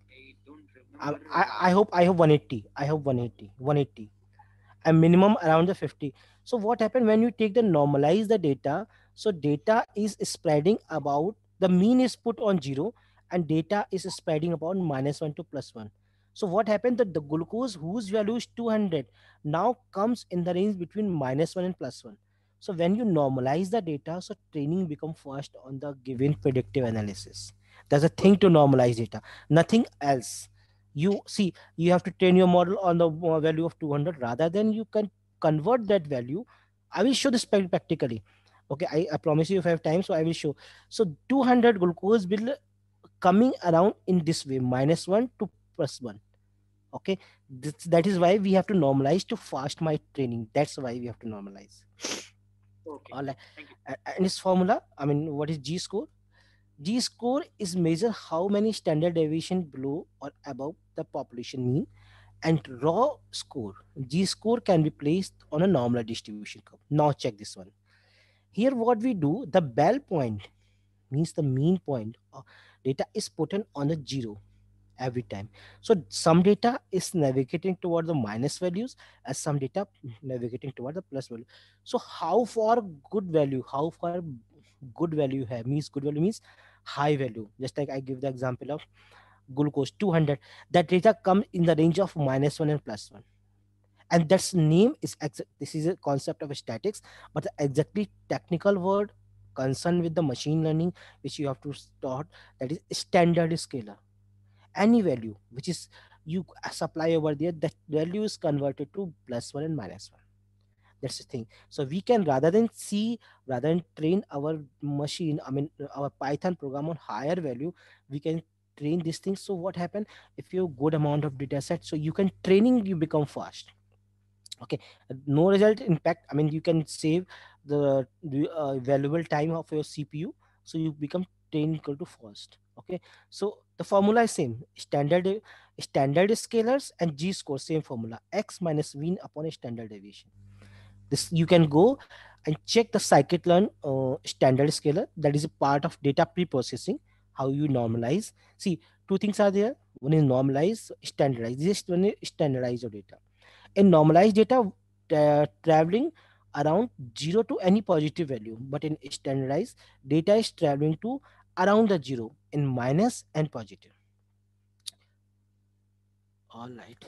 I don't I, remember. I, I hope I have 180. I have 180. A minimum around the 50. So what happened when you take the normalize the data? So data is spreading about the mean is put on zero, and data is spreading about -1 to +1. So what happened that the glucose whose value is 200 now comes in the range between -1 and +1. So when you normalize the data, so training become fast on the given predictive analysis. There's a thing to normalize data, nothing else. You see, you have to train your model on the value of 200, rather than you can convert that value. I will show this practically. Okay, I promise you if I have time, so I will show. So 200 glucose will coming around in this way, -1 to +1. Okay, that is why we have to normalize to fast my training. That's why we have to normalize. Okay. All right. Thank you. And its formula, I mean, what is G score? G score is measure how many standard deviation below or above the population mean. And raw score, G score, can be placed on a normal distribution curve. Now check this one. Here what we do, the bell point means the mean point of data is put in on a zero every time. So some data is navigating toward the minus values, as some data navigating toward the plus value. So how far good value, how far good value here means good value means high value. Just like I give the example of glucose 200, that data come in the range of -1 and +1, and that's name is this is a concept of statics, but the exactly technical word concerned with the machine learning which you have to start, that is standard scalar. Any value which is you supply over there, that value is converted to +1 and -1. That's the thing. So we can, rather than train our machine, I mean our Python program on higher value, we can train these things. So what happen, if you have good amount of data set, so you can training, you become fast. Okay, no result impact, I mean you can save the valuable time of your CPU, so you become 10 equal to first. Okay, so the formula is same, standard scalars and G score, same formula, x minus mean upon a standard deviation. This you can go and check the scikit-learn standard scalar, that is a part of data pre-processing, how you normalize. See, two things are there, one is normalize, standardize. This one is standardize your data. In normalized data, traveling around 0 to any positive value, but in standardized data is traveling to around the 0 in minus and positive. All right,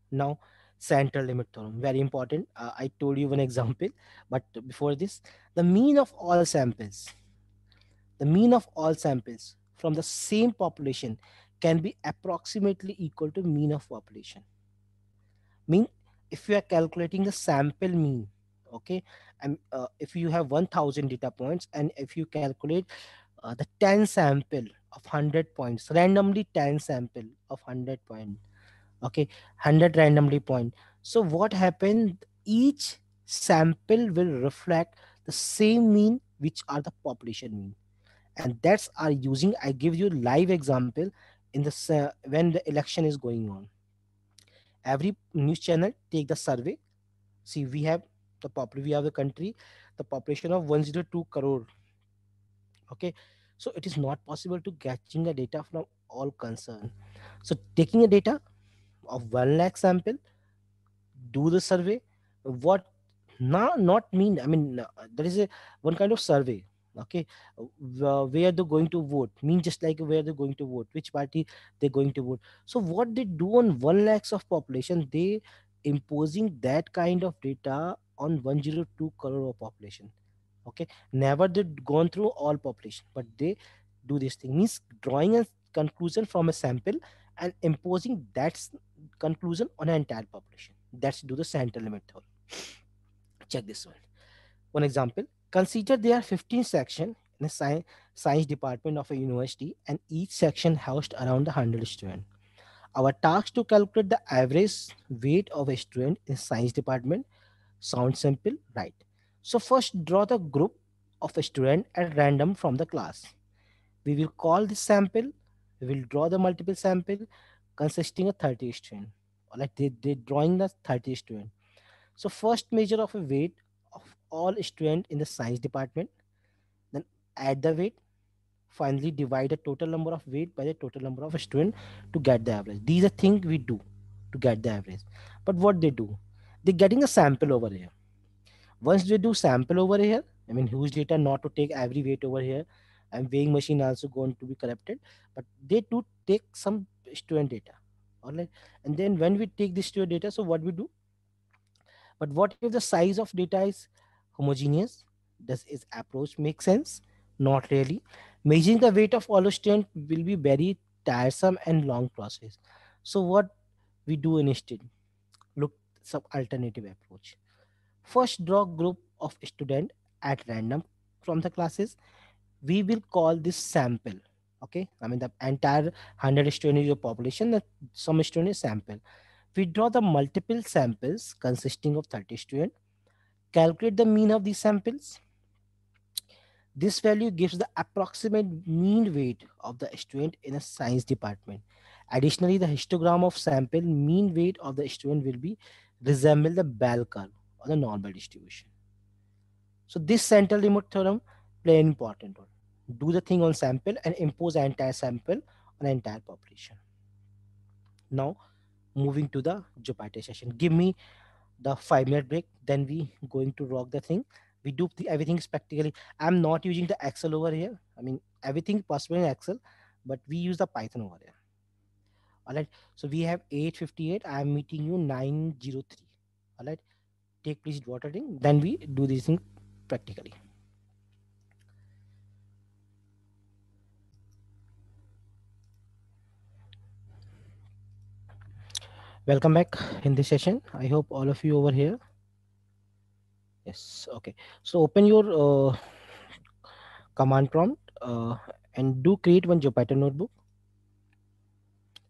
now central limit theorem, very important. I told you one example, but before this, the mean of all samples the mean of all samples from the same population can be approximately equal to mean of population. Mean, if you are calculating the sample mean, okay, and if you have 1000 data points, and if you calculate the 10 sample of 100 points, randomly 10 sample of 100 point, okay, 100 randomly point, so what happened, each sample will reflect the same mean which are the population mean. And that's are using, I give you live example in the when the election is going on, every news channel take the survey. See, we have the country, the population of 102 crore. Okay, so it is not possible to getting the data from all concern. So taking a data of 1 lakh sample, do the survey, what not mean, I mean there is a one kind of survey. Okay, where they're going to vote, mean just like where they're going to vote, which party they're going to vote. So what they do on 1 lakhs of population, they imposing that kind of data on 102 crore of population. Okay, never they gone through all population, but they do this thing, means drawing a conclusion from a sample and imposing that conclusion on an entire population. That's do the central limit theorem. Check this one example, consider there are 15 sections in a science department of a university, and each section housed around 100 students. Our task to calculate the average weight of a student in science department. Sounds simple, right? So first draw the group of a student at random from the class. We will call this sample. We will draw the multiple sample consisting of 30 students. Like they drawing the 30 student. So first measure of a weight of all student in the science department. Then add the weight. Finally divide the total number of weight by the total number of student to get the average. These are things we do to get the average. But what they do? They're getting a sample over here. Once they do sample over here, I mean huge data, not to take every weight over here, and weighing machine also going to be corrupted, but they do take some student data. All right, and then when we take this student data, so what we do, but what if the size of data is homogeneous? Does its approach make sense? Not really. Measuring the weight of all student will be very tiresome and long process. So what we do instead, look some alternative approach. First, draw group of students at random from the classes. We will call this sample. Okay, I mean the entire 100 student is your population. Some student is sample. We draw the multiple samples consisting of 30 students. Calculate the mean of these samples. This value gives the approximate mean weight of the student in a science department. Additionally, the histogram of sample mean weight of the student will be resemble the bell curve or the normal distribution. So this central limit theorem play an important role. Do the thing on sample and impose entire sample on entire population. Now moving to the Jupyter session. Give me the 5 minute break. Then we going to rock the thing. We do everything practically. I'm not using the Excel over here. I mean, everything possible in Excel, but we use the Python over here. All right. So we have 8:58. I'm meeting you 9:03. All right. Take please water thing. Then we do this thing practically. Welcome back in this session. I hope all of you over here. Yes. Okay. So open your command prompt and do create one Jupyter notebook.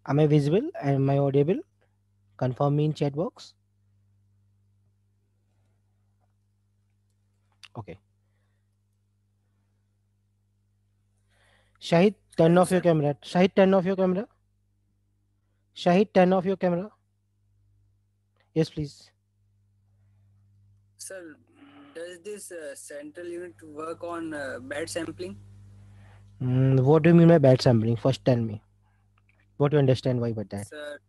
Am I visible? Am I audible? Confirm me in chat box. Okay. Shahid, turn Hello, off your sir. camera. Shahid, turn off your camera. Shahid, turn off your camera. Yes, please. Sir, does this central unit work on bad sampling? What do you mean by bad sampling? First, tell me. What do you understand why by that? Sir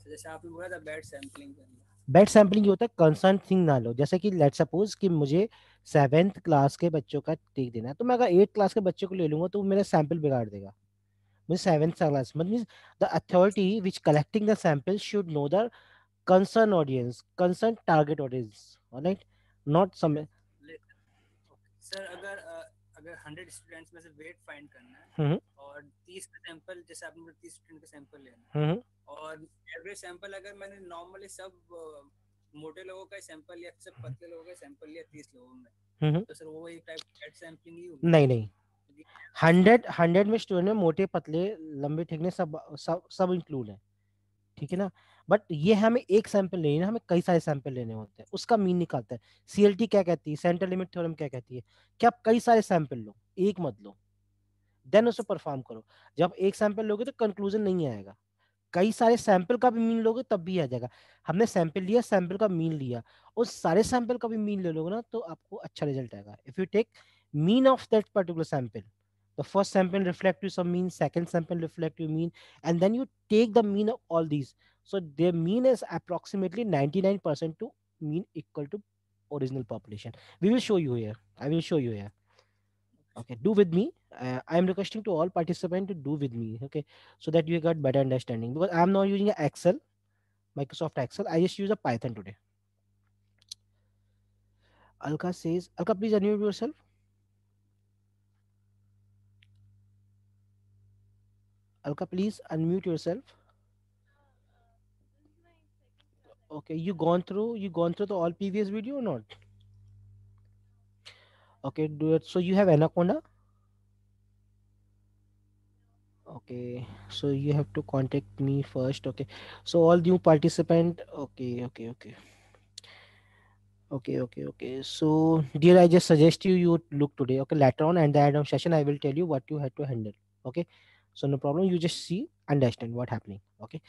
जैसे आपने बोला था bad sampling के अंदर bad sampling ये होता है concern thing ना लो, जैसे कि लेट सपोज कि मुझे 7th क्लास के बच्चों का टेक देना है, तो मैं अगर 8th क्लास के बच्चों को ले लूंगा तो वो मेरा सैंपल बिगाड़ देगा. मुझे 7th class mean the authority which collecting the sample should know the concern audience, concern target audience, all right, not some. Sir अगर अगर 100 स्टूडेंट्स में से वेट फाइंड करना है हम्म और 30 का सैंपल जैसे आपने 30 स्टूडेंट का सैंपल लेना है हम्म और एवरेज सैंपल अगर मैंने नॉर्मली सब मोटे लोगों का सैंपल लिया सब पतले लोगों का सैंपल लिया 30 लोगों में तो सर वो एक टाइप बैड सैंपलिंग ही होगी नहीं नहीं, 100 में स्टूडेंट में मोटे पतले लंबे ठिकने सब सब सब इंक्लूड है, ठीक है ना. बट ये हमें एक सैंपल नहीं है, हमें कई सारे सैंपल लेने होते हैं, उसका मीन निकालता है. सीएलटी क्या कहती है, सेंटर लिमिट थ्योरम क्या कहती है, कि आप कई सारे सैंपल लो, एक मत लो, देन उसे परफॉर्म करो. जब एक सैंपल लोगे तो कंक्लूजन नहीं आएगा, कई सारे सैंपल का भी मीन लोगे तब भी आ जाएगा. हमने सैंपल लिया, सैंपल का मीन लिया, उस सारे सैंपल का भी मीन ले लोगे ना तो आपको अच्छा रिजल्ट आएगा. If you take mean of that particular sample, the first sample reflect you some mean, second sample reflect you mean, and then you take the mean of all these. So their mean is approximately 99% to mean equal to original population. We will show you here. I will show you here. Okay, do with me. I am requesting to all participants to do with me. Okay, so that you got better understanding, because I am not using a Excel, Microsoft Excel. I just use a Python today. Alka says, Alka, please unmute yourself. Alka, please unmute yourself. Okay, you gone through the all previous video or not? Okay, do it. So you have Anaconda. Okay, so you have to contact me first. Okay, so all new participant. Okay. So dear, I just suggest you look today. Okay, later on and the end of session, I will tell you what you had to handle. Okay, so no problem. You just see, understand what happening. Okay,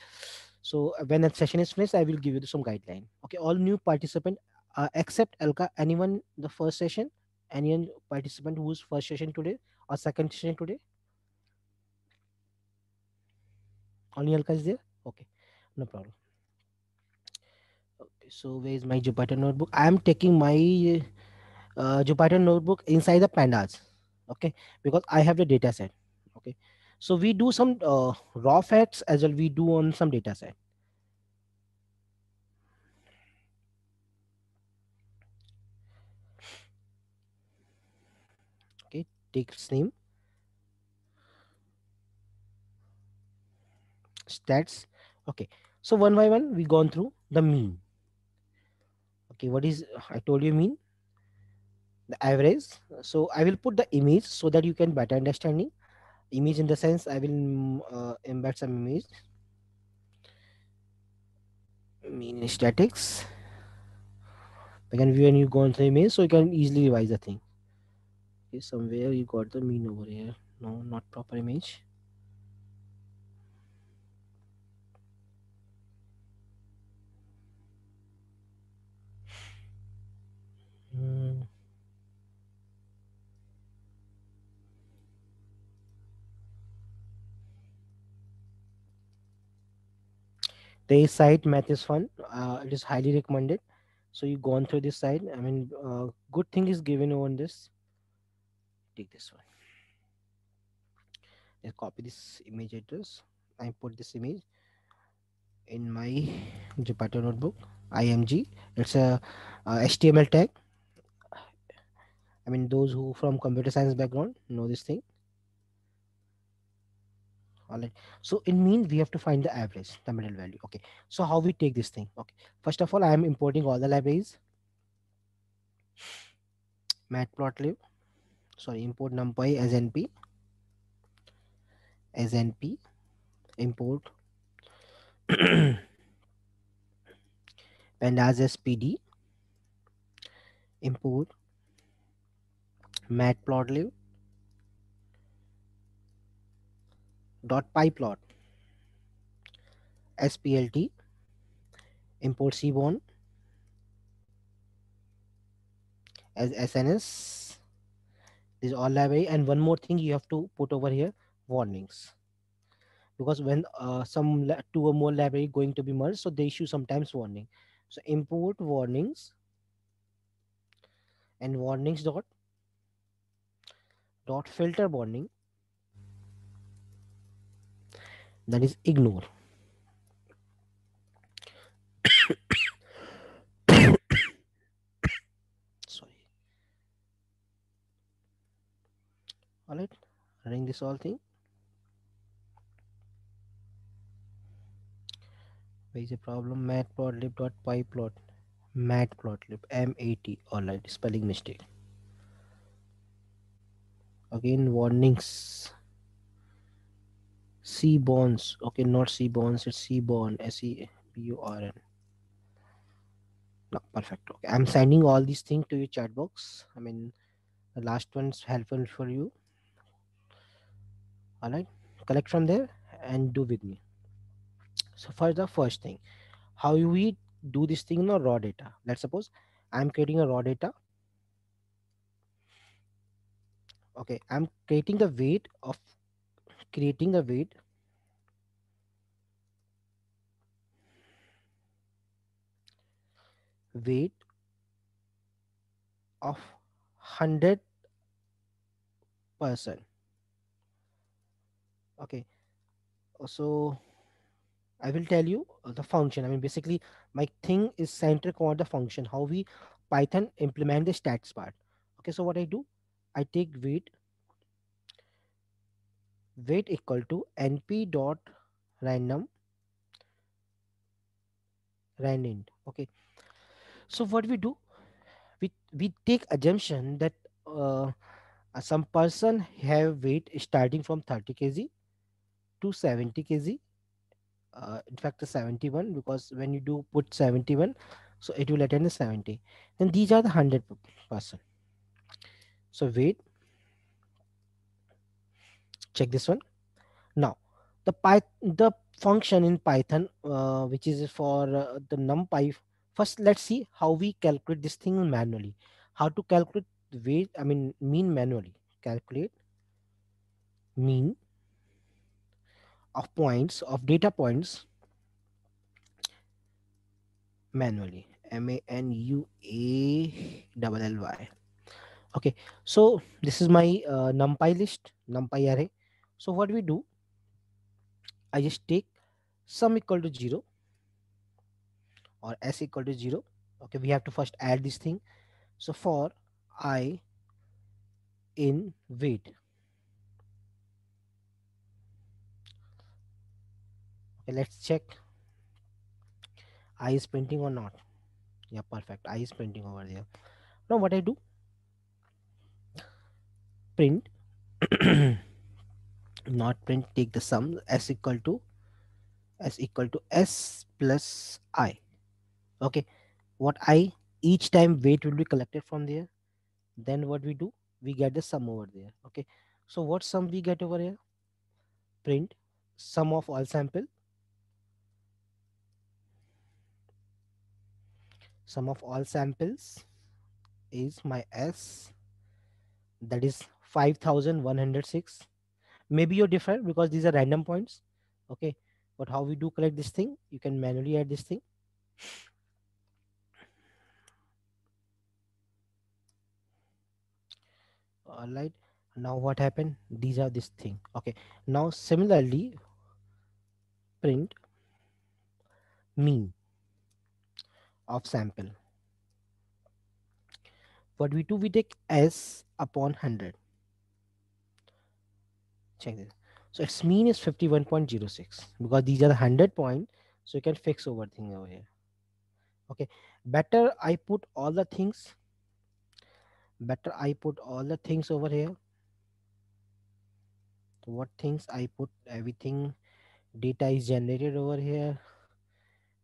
so when that session is finished, I will give you some guideline. Okay, all new participant except Alka. Anyone the first session? Any participant who's first session today or second session today? Only Alka is there. Okay, no problem. Okay, so where is my Jupyter notebook? I am taking my Jupyter notebook inside the pandas. Okay, because I have the data set. Okay, so we do some raw facts as well. We do on some data set. Okay, take its name, stats. Okay, so one by one we gone through the mean. Okay, what is I told you mean? The average. So I will put the image so that you can better understanding. Image in the sense I will embed some image. Mean statics. Again, when you go on the image, so you can easily revise the thing. Okay, somewhere you got the mean over here. No, not proper image. Hmm. The site math is fun. It is highly recommended. So you gone through this side. I mean, good thing is given on this. Take this one. Just copy this image address. I put this image in my Jupyter notebook. IMG. It's a, HTML tag. I mean, those who from computer science background know this thing. All right. So in mean we have to find the average, the middle value. Okay. So how we take this thing? Okay. First of all, I am importing all the libraries. Matplotlib. Sorry, import numpy as np, import pandas as pd, import matplotlib dot pyplot as plt, import cbon as sns. This is all library. And one more thing you have to put over here, warnings, because when two or more library going to be merged, so they issue sometimes warning. So import warnings, and warnings dot filter warning, that is ignore. Sorry. All right, running this all thing. Where is the problem? Matplotlib.pyplot, matplotlib, M-A-T. All right, spelling mistake. Again, warnings. C bonds. Okay, not C bonds. It's C bond. SEBURN. No, perfect. Okay, I'm sending all these things to your chat box. I mean, the last one's helpful for you. All right, collect from there and do with me. So for the first thing, how we do this thing in a raw data. Let's suppose I'm creating a raw data. Okay, I'm creating the weight of creating the weight of 100%. Okay, so I will tell you the function. I mean, basically, my thing is centric on the function. How we Python implement the stats part. Okay, so what I do, I take weight equal to np dot random randint. Okay, so what we do, we take assumption that uh, some person have weight starting from 30 kg to 70 kg. In fact, the 71, because when you do put 71, so it will attend the 70. Then these are the 100%. So weight, check this one. Now the function in Python, which is for the numpy. First, let's see how we calculate this thing manually. How to calculate the weight? I mean, mean manually. Calculate mean of points of data points manually. MANUALLY. Okay, so this is my numpy list, numpy array. So what we do, I just take sum equal to 0 or s equal to 0. Okay, we have to first add this thing. So for I in weight, okay, let's check I is printing or not. Yeah, perfect, I is printing over there. Now what I do, print not print, take the sum s plus I. Okay, what I, each time weight will be collected from there. Then what we do, we get the sum over there. Okay, so what sum we get over here, print sum of all samples is my s, that is 5106. Maybe you're different because these are random points. Okay, but how we do collect this thing, you can manually add this thing. All right. Now what happened? These are this thing. Okay. Now similarly, print mean of sample. What we do, we take s upon 100. Check this. So its mean is 51.06 because these are the 100 point. So you can fix over thing over here. Okay. Better I put all the things. Better I put all the things over here. What things I put? Everything data is generated over here.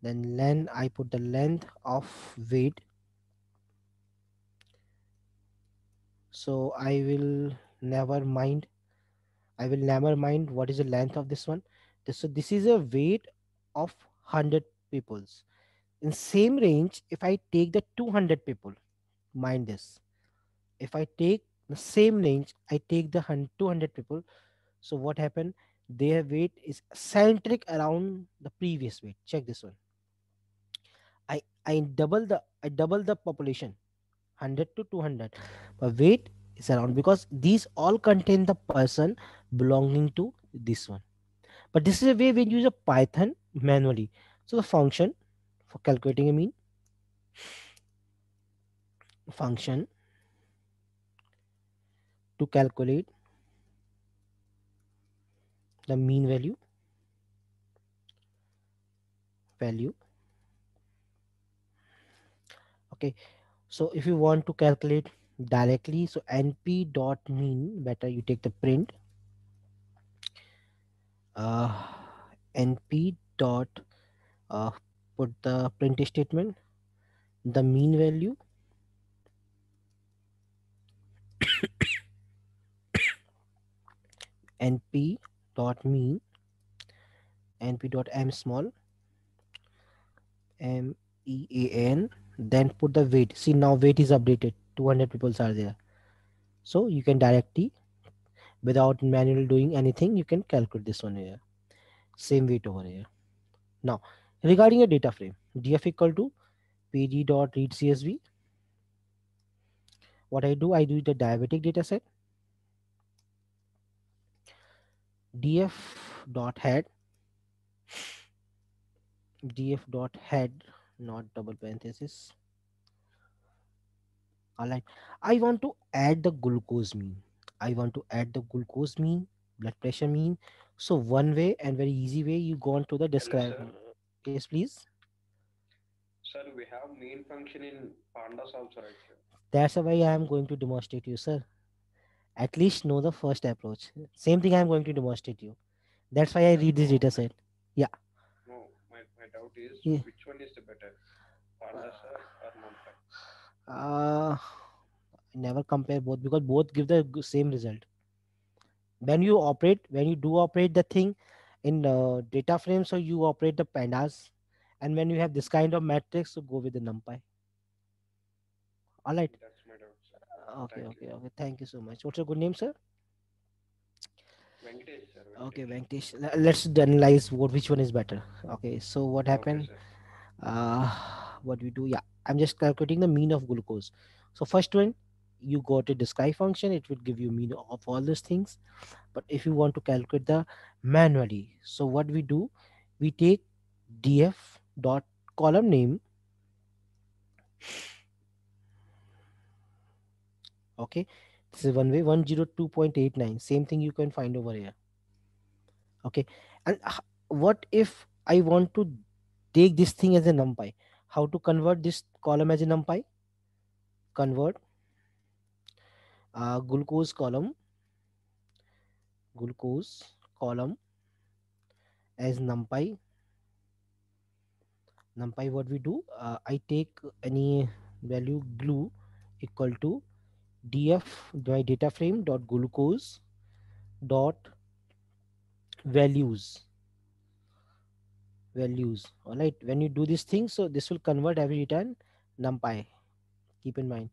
Then length, I put the length of weight. So I will never mind what is the length of this one. So this is a weight of 100 peoples. In same range, if I take the 200 people, mind this. If I take the same range, I take the 200 people. So what happened? Their weight is centric around the previous weight. Check this one. I double the population 100 to 200, but weight is around because these all contain the person belonging to this one. But this is a way when you use a Python manually. So the function for calculating a mean, function to calculate the mean value. Okay, so if you want to calculate directly, so np dot mean, better you take the print uh, np dot uh, put the print statement, the mean value, np dot mean, np dot m small, mean, then put the weight. See, now weight is updated, 200 people are there. So you can directly, without manual doing anything, you can calculate this one here, same weight over here. Now regarding a data frame, df equal to pd dot read csv. What I do the diabetic data set, df dot head, df dot head, not double parenthesis. All right. I want to add the glucose mean. I want to add the glucose mean, blood pressure mean. So one way and very easy way, you go on to the Hello, describe. sir. Yes, please. Sir, we have main function in pandas also, right, sir? That's why I am going to demonstrate you, sir. At least know the first approach. Same thing I am going to demonstrate you. That's why I Sir, read this no, data set. Yeah. no. My doubt is Yeah. which one is the better, pandas or numpy? Uh, never compare both because both give the same result. When you do operate the thing in data frame, so you operate the pandas, and when you have this kind of matrix, so go with the numpy. All right. That's my doubt, sir. Okay, Thank you. okay, okay, thank you so much. What's your good name, sir? Venkatesh, sir, Okay, Venkatesh. Venkatesh. Let's analyze which one is better. Okay, so what Okay, happened? sir. uh what we do, yeah, I'm just calculating the mean of glucose. So first one, you got a describe function, it will give you mean of all these things. But if you want to calculate the manually, so what we do, we take df dot column name. Okay, this is one way, 102.89, same thing you can find over here. Okay, and what if I want to take this thing as a numpy? How to convert this column as a numpy? Convert glucose column, glucose column as numpy. Numpy, what we do, I take any value glue equal to df my data frame dot glucose dot values. All right, when you do this thing, so this will convert every data in numpy. Keep in mind.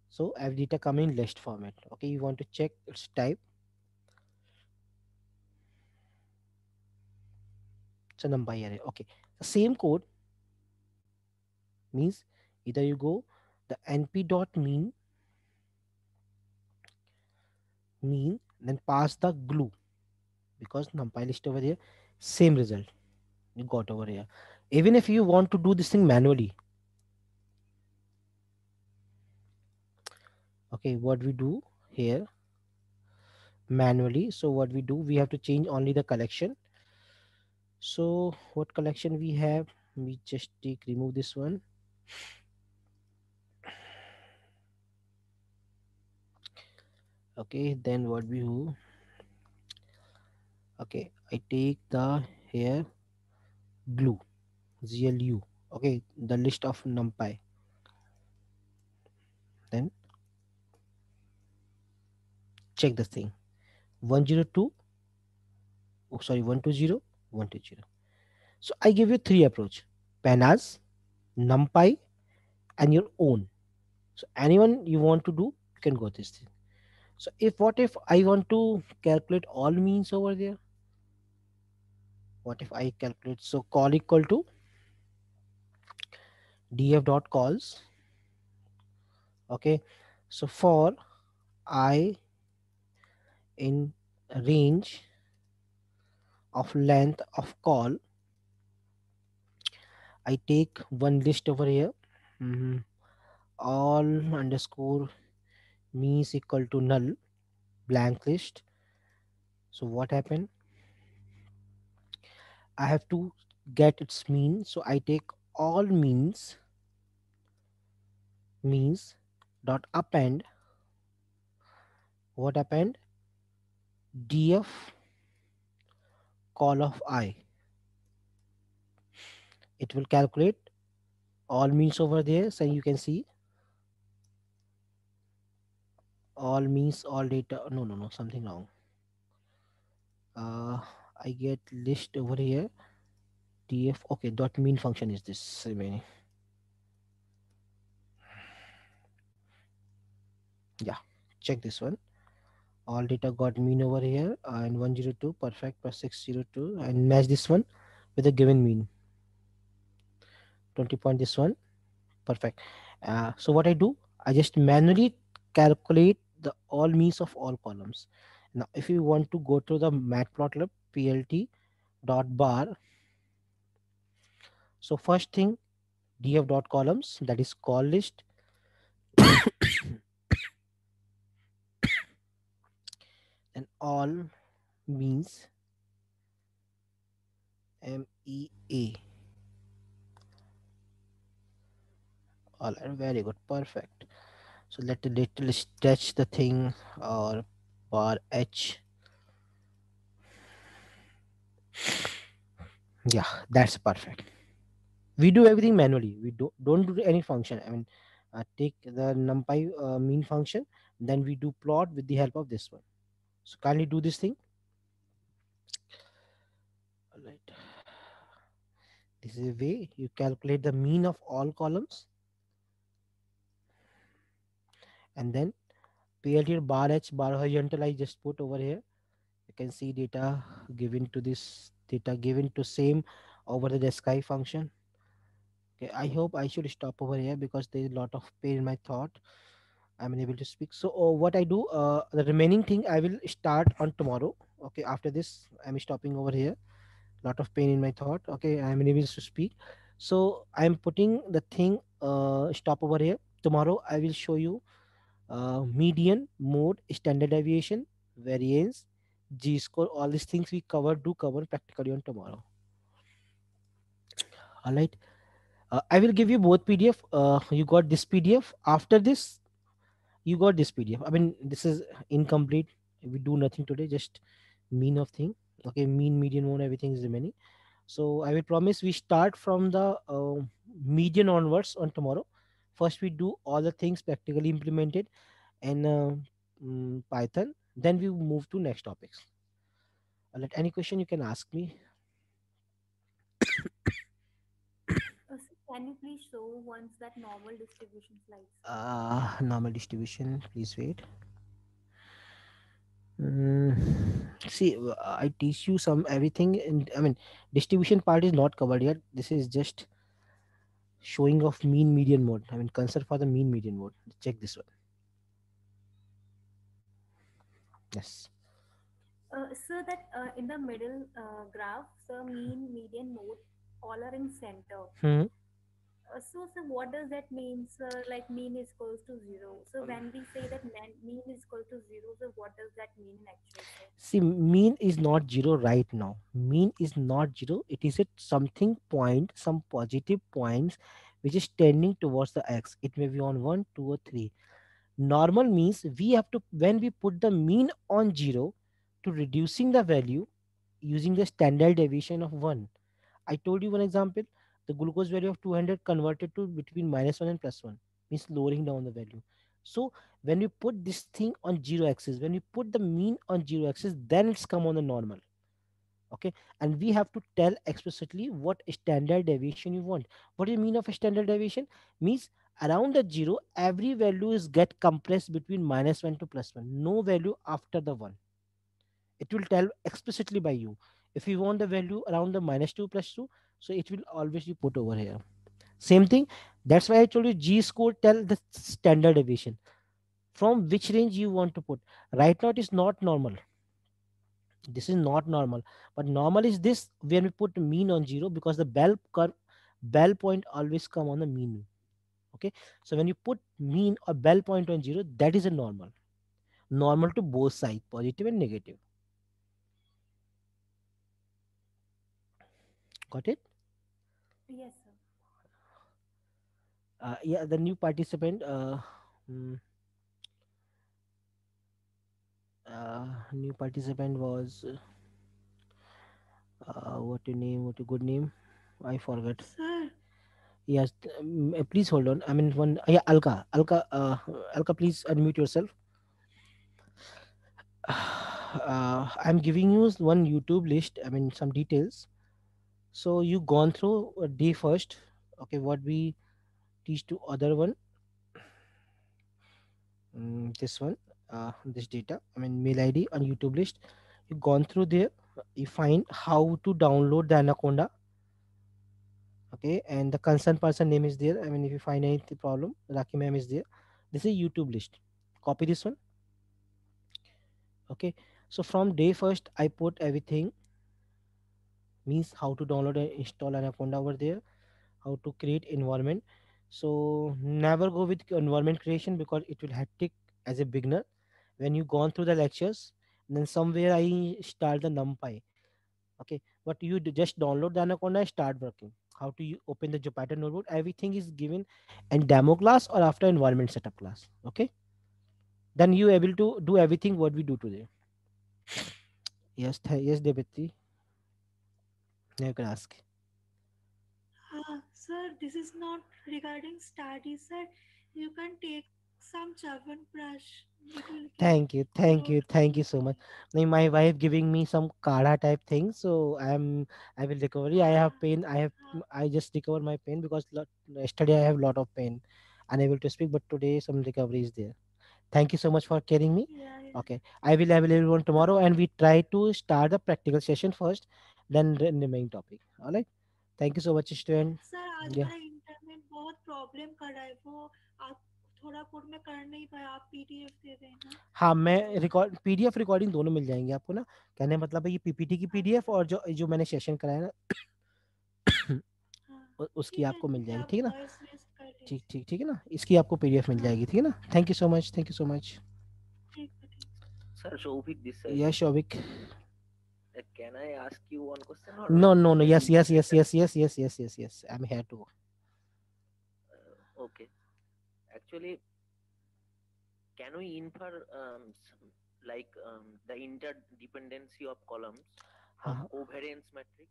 So every data come in list format. Okay, you want to check its type. It's a numpy array. Okay, the same code means either you go the np dot mean mean, then pass the glue, because numpy list over here, same result you got over here. Even if you want to do this thing manually, okay, what we do here manually, so what we do, we have to change only the collection. So what collection we have, we just take remove this one. Okay, then what we do, okay, I take the here glue, glu, okay, the list of numpy, then check the thing, 102, oh sorry, 120, 120. So I give you three approach: pandas, numpy, and your own. So anyone you want to do, you can go this thing. So if what if I want to calculate all means over there? What if I calculate, so call equal to df dot calls. Okay, so for I in range of length of call, I take one list over here. Mhm. All underscore means equal to null, blank list. So what happened, I have to get its mean, so I take all means dot append, what append, df call of I. It will calculate all means over there, so you can see all means, all data, no, something wrong. uh I get list over here, df, okay, dot mean function is this remaining. Yeah, check this one, all data got mean over here, and 102 perfect plus 602, and match this one with the given mean 20 point, this one perfect. So what I do, I just manually calculate the all means of all columns. Now if you want to go to the matplotlib plt dot bar, so first thing, df dot columns, that is call list, and all means, MEA. All right, very good, perfect. So let a little stretch the thing, or bar h. Yeah, that's perfect. We do everything manually. We don't do any function. I mean, take the numpy mean function, then we do plot with the help of this one. So kindly do this thing. All right. This is a way you calculate the mean of all columns, and then PLT bar h bar horizontal I just put over here. You can see data given to this, data given to same over the sky function. Okay, I hope I should stop over here because there is a lot of pain in my thought. I'm unable to speak. So what I do, the remaining thing I will start on tomorrow. Okay, after this I'm stopping over here. Lot of pain in my thought. Okay, I'm unable to speak. So I'm putting the thing stop over here. Tomorrow I will show you median, mode, standard deviation, variance, G score. All these things we do cover practically on tomorrow. All right. I will give you both PDF. You got this PDF. After this, you got this PDF. I mean, this is incomplete. We do nothing today, just mean of thing. Okay, mean, median, mode, everything is remaining. So I will promise we start from the median onwards on tomorrow. First, we do all the things practically implemented in Python. Then we move to next topics. Let any question you can ask me. So can you please show once that normal distribution slides? Normal distribution. Please wait. See, I teach you some everything, and I mean, distribution part is not covered yet. This is just showing of mean median mode. I mean, concept for the mean median mode. Check this one. Yes. So that in the middle graph, so mean, median, mode, all are in center. Hmm. So what does that mean? So like mean is equals to zero. So when we say that mean is equal to zero, so what does that mean in actual sense? See, mean is not zero right now. Mean is not zero. It is at something point, some positive points, which is tending towards the x. It may be on 1, 2, or 3. Normal means we have to, when we put the mean on 0 to reducing the value using the standard deviation of 1. I told you one example. The glucose value of 200 converted to between -1 and +1 means lowering down the value. So when you put this thing on 0 axis, when you put the mean on 0 axis, then it's come on the normal. Okay, and we have to tell explicitly what standard deviation you want. What do you mean of a standard deviation? Means around the 0, every value is get compressed between -1 to +1. No value after the 1. It will tell explicitly by you. If you want the value around the -2 +2, so it will always be put over here. Same thing. That's why I told you G score tell the standard deviation from which range you want to put. Right now it is not normal. This is not normal, but normal is this when we put mean on 0, because the bell curve, bell point always come on the mean. Okay, so when you put mean or bell point on 0, that is a normal. Normal to both sides, positive and negative. Got it? Yes, sir. Yeah, the new participant. Mm, New participant was what your name? What your good name? I forgot. Sir, Yes, please hold on. I mean, one. Yeah, Alka. Alka. Alka, please unmute yourself. I'm giving you one YouTube list. I mean, some details. So you gone through day first. Okay, what we teach to other one. This one. This data. I mean, mail ID on YouTube list. You gone through there. You find how to download the Anaconda. Okay, and the concerned person name is there. I mean, if you find any problem, Raki ma'am is there. This is YouTube list. Copy this one. Okay, so from day first I put everything, means how to download and install Anaconda over there, how to create environment. So never go with environment creation because it will hectic as a beginner. When you gone through the lectures, then somewhere I start the NumPy. Okay, but you just download the Anaconda and start working. How to open the Jupyter notebook, everything is given in demo class or after environment setup class. Okay, then you able to do everything what we do today. Yes, yes, Debiti, now you can ask. sir, this is not regarding study, sir. You can take some Chyawanprash. It will give Thank you so much. Now, my wife giving me some kara type thing, so I will recover. Yeah, I have pain. I just recover my pain because yesterday I have lot of pain, unable to speak. But today some recovery is there. Thank you so much for caring me. yeah, yeah. Okay, I will available one tomorrow, and we try to start the practical session first, then the remaining topic. All right. Thank you so much, student. Sir आज Yeah. मेरा internet बहुत problem कर रहा है वो आप थोड़ा code में कर नहीं पाया आप पीडीएफ दे देना हाँ, मैं रिकॉर्ड पीडीएफ रिकॉर्डिंग दोनों मिल जाएँगे आपको ना। कहने का मतलब है ये पीपीटी की हाँ पीडीएफ और जो जो मैंने सेशन कराया ना हाँ उसकी आपको मिल ठीक है जाएँगी, आप ठीक है ना? वॉइस वेस्ट कर ठीक, लीजिए ठीक, ठीक है ना? इसकी आपको पीडीएफ मिल हाँ जाएगी, ठीक है ना? Thank you so much, thank you so much. ठीक है ठीक Sir, Shobhik this side. Yes, Shouvik. Can I ask you one question or no, no, no, shall yes, we yes, yes, later? Yes, yes, yes, yes, yes, yes, I am here too. Okay. Actually, can we infer the interdependency of columns from हाँ, covariance matrix?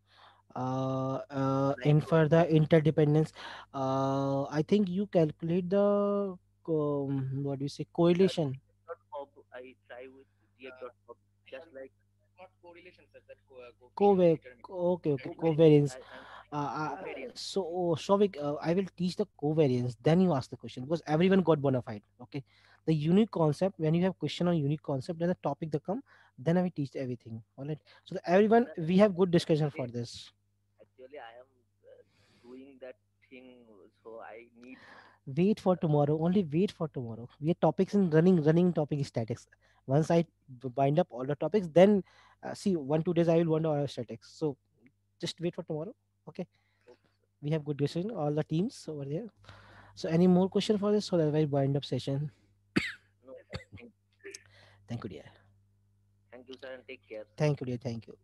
Like in further interdependence, I think you calculate the, what do you say, the correlation. react.pub, I try with react.pub, just like Not correlation, sir. That covariance Cove determinant. okay, That is very covariance. I'm covariance. So, Shovik, I will teach the covariance. Then you ask the question because everyone got bona fide. Okay, the unique concept. When you have question on unique concept, then the topic that come. Then I will teach everything. All right. So everyone, No, we have good discussion for actually, this. actually I am doing that thing, so I need. Wait for tomorrow. Only wait for tomorrow. We have topics in running topic statics. Once I bind up all the topics, then see 1 2 days I will want all statics. So just wait for tomorrow. Okay. Okay, sir. We have good discussion. All the teams over there. So any more question for this? So that I wind up session. No, sir. Thank you, dear. Thank you, sir, and take care, sir. Thank you, dear. Thank you.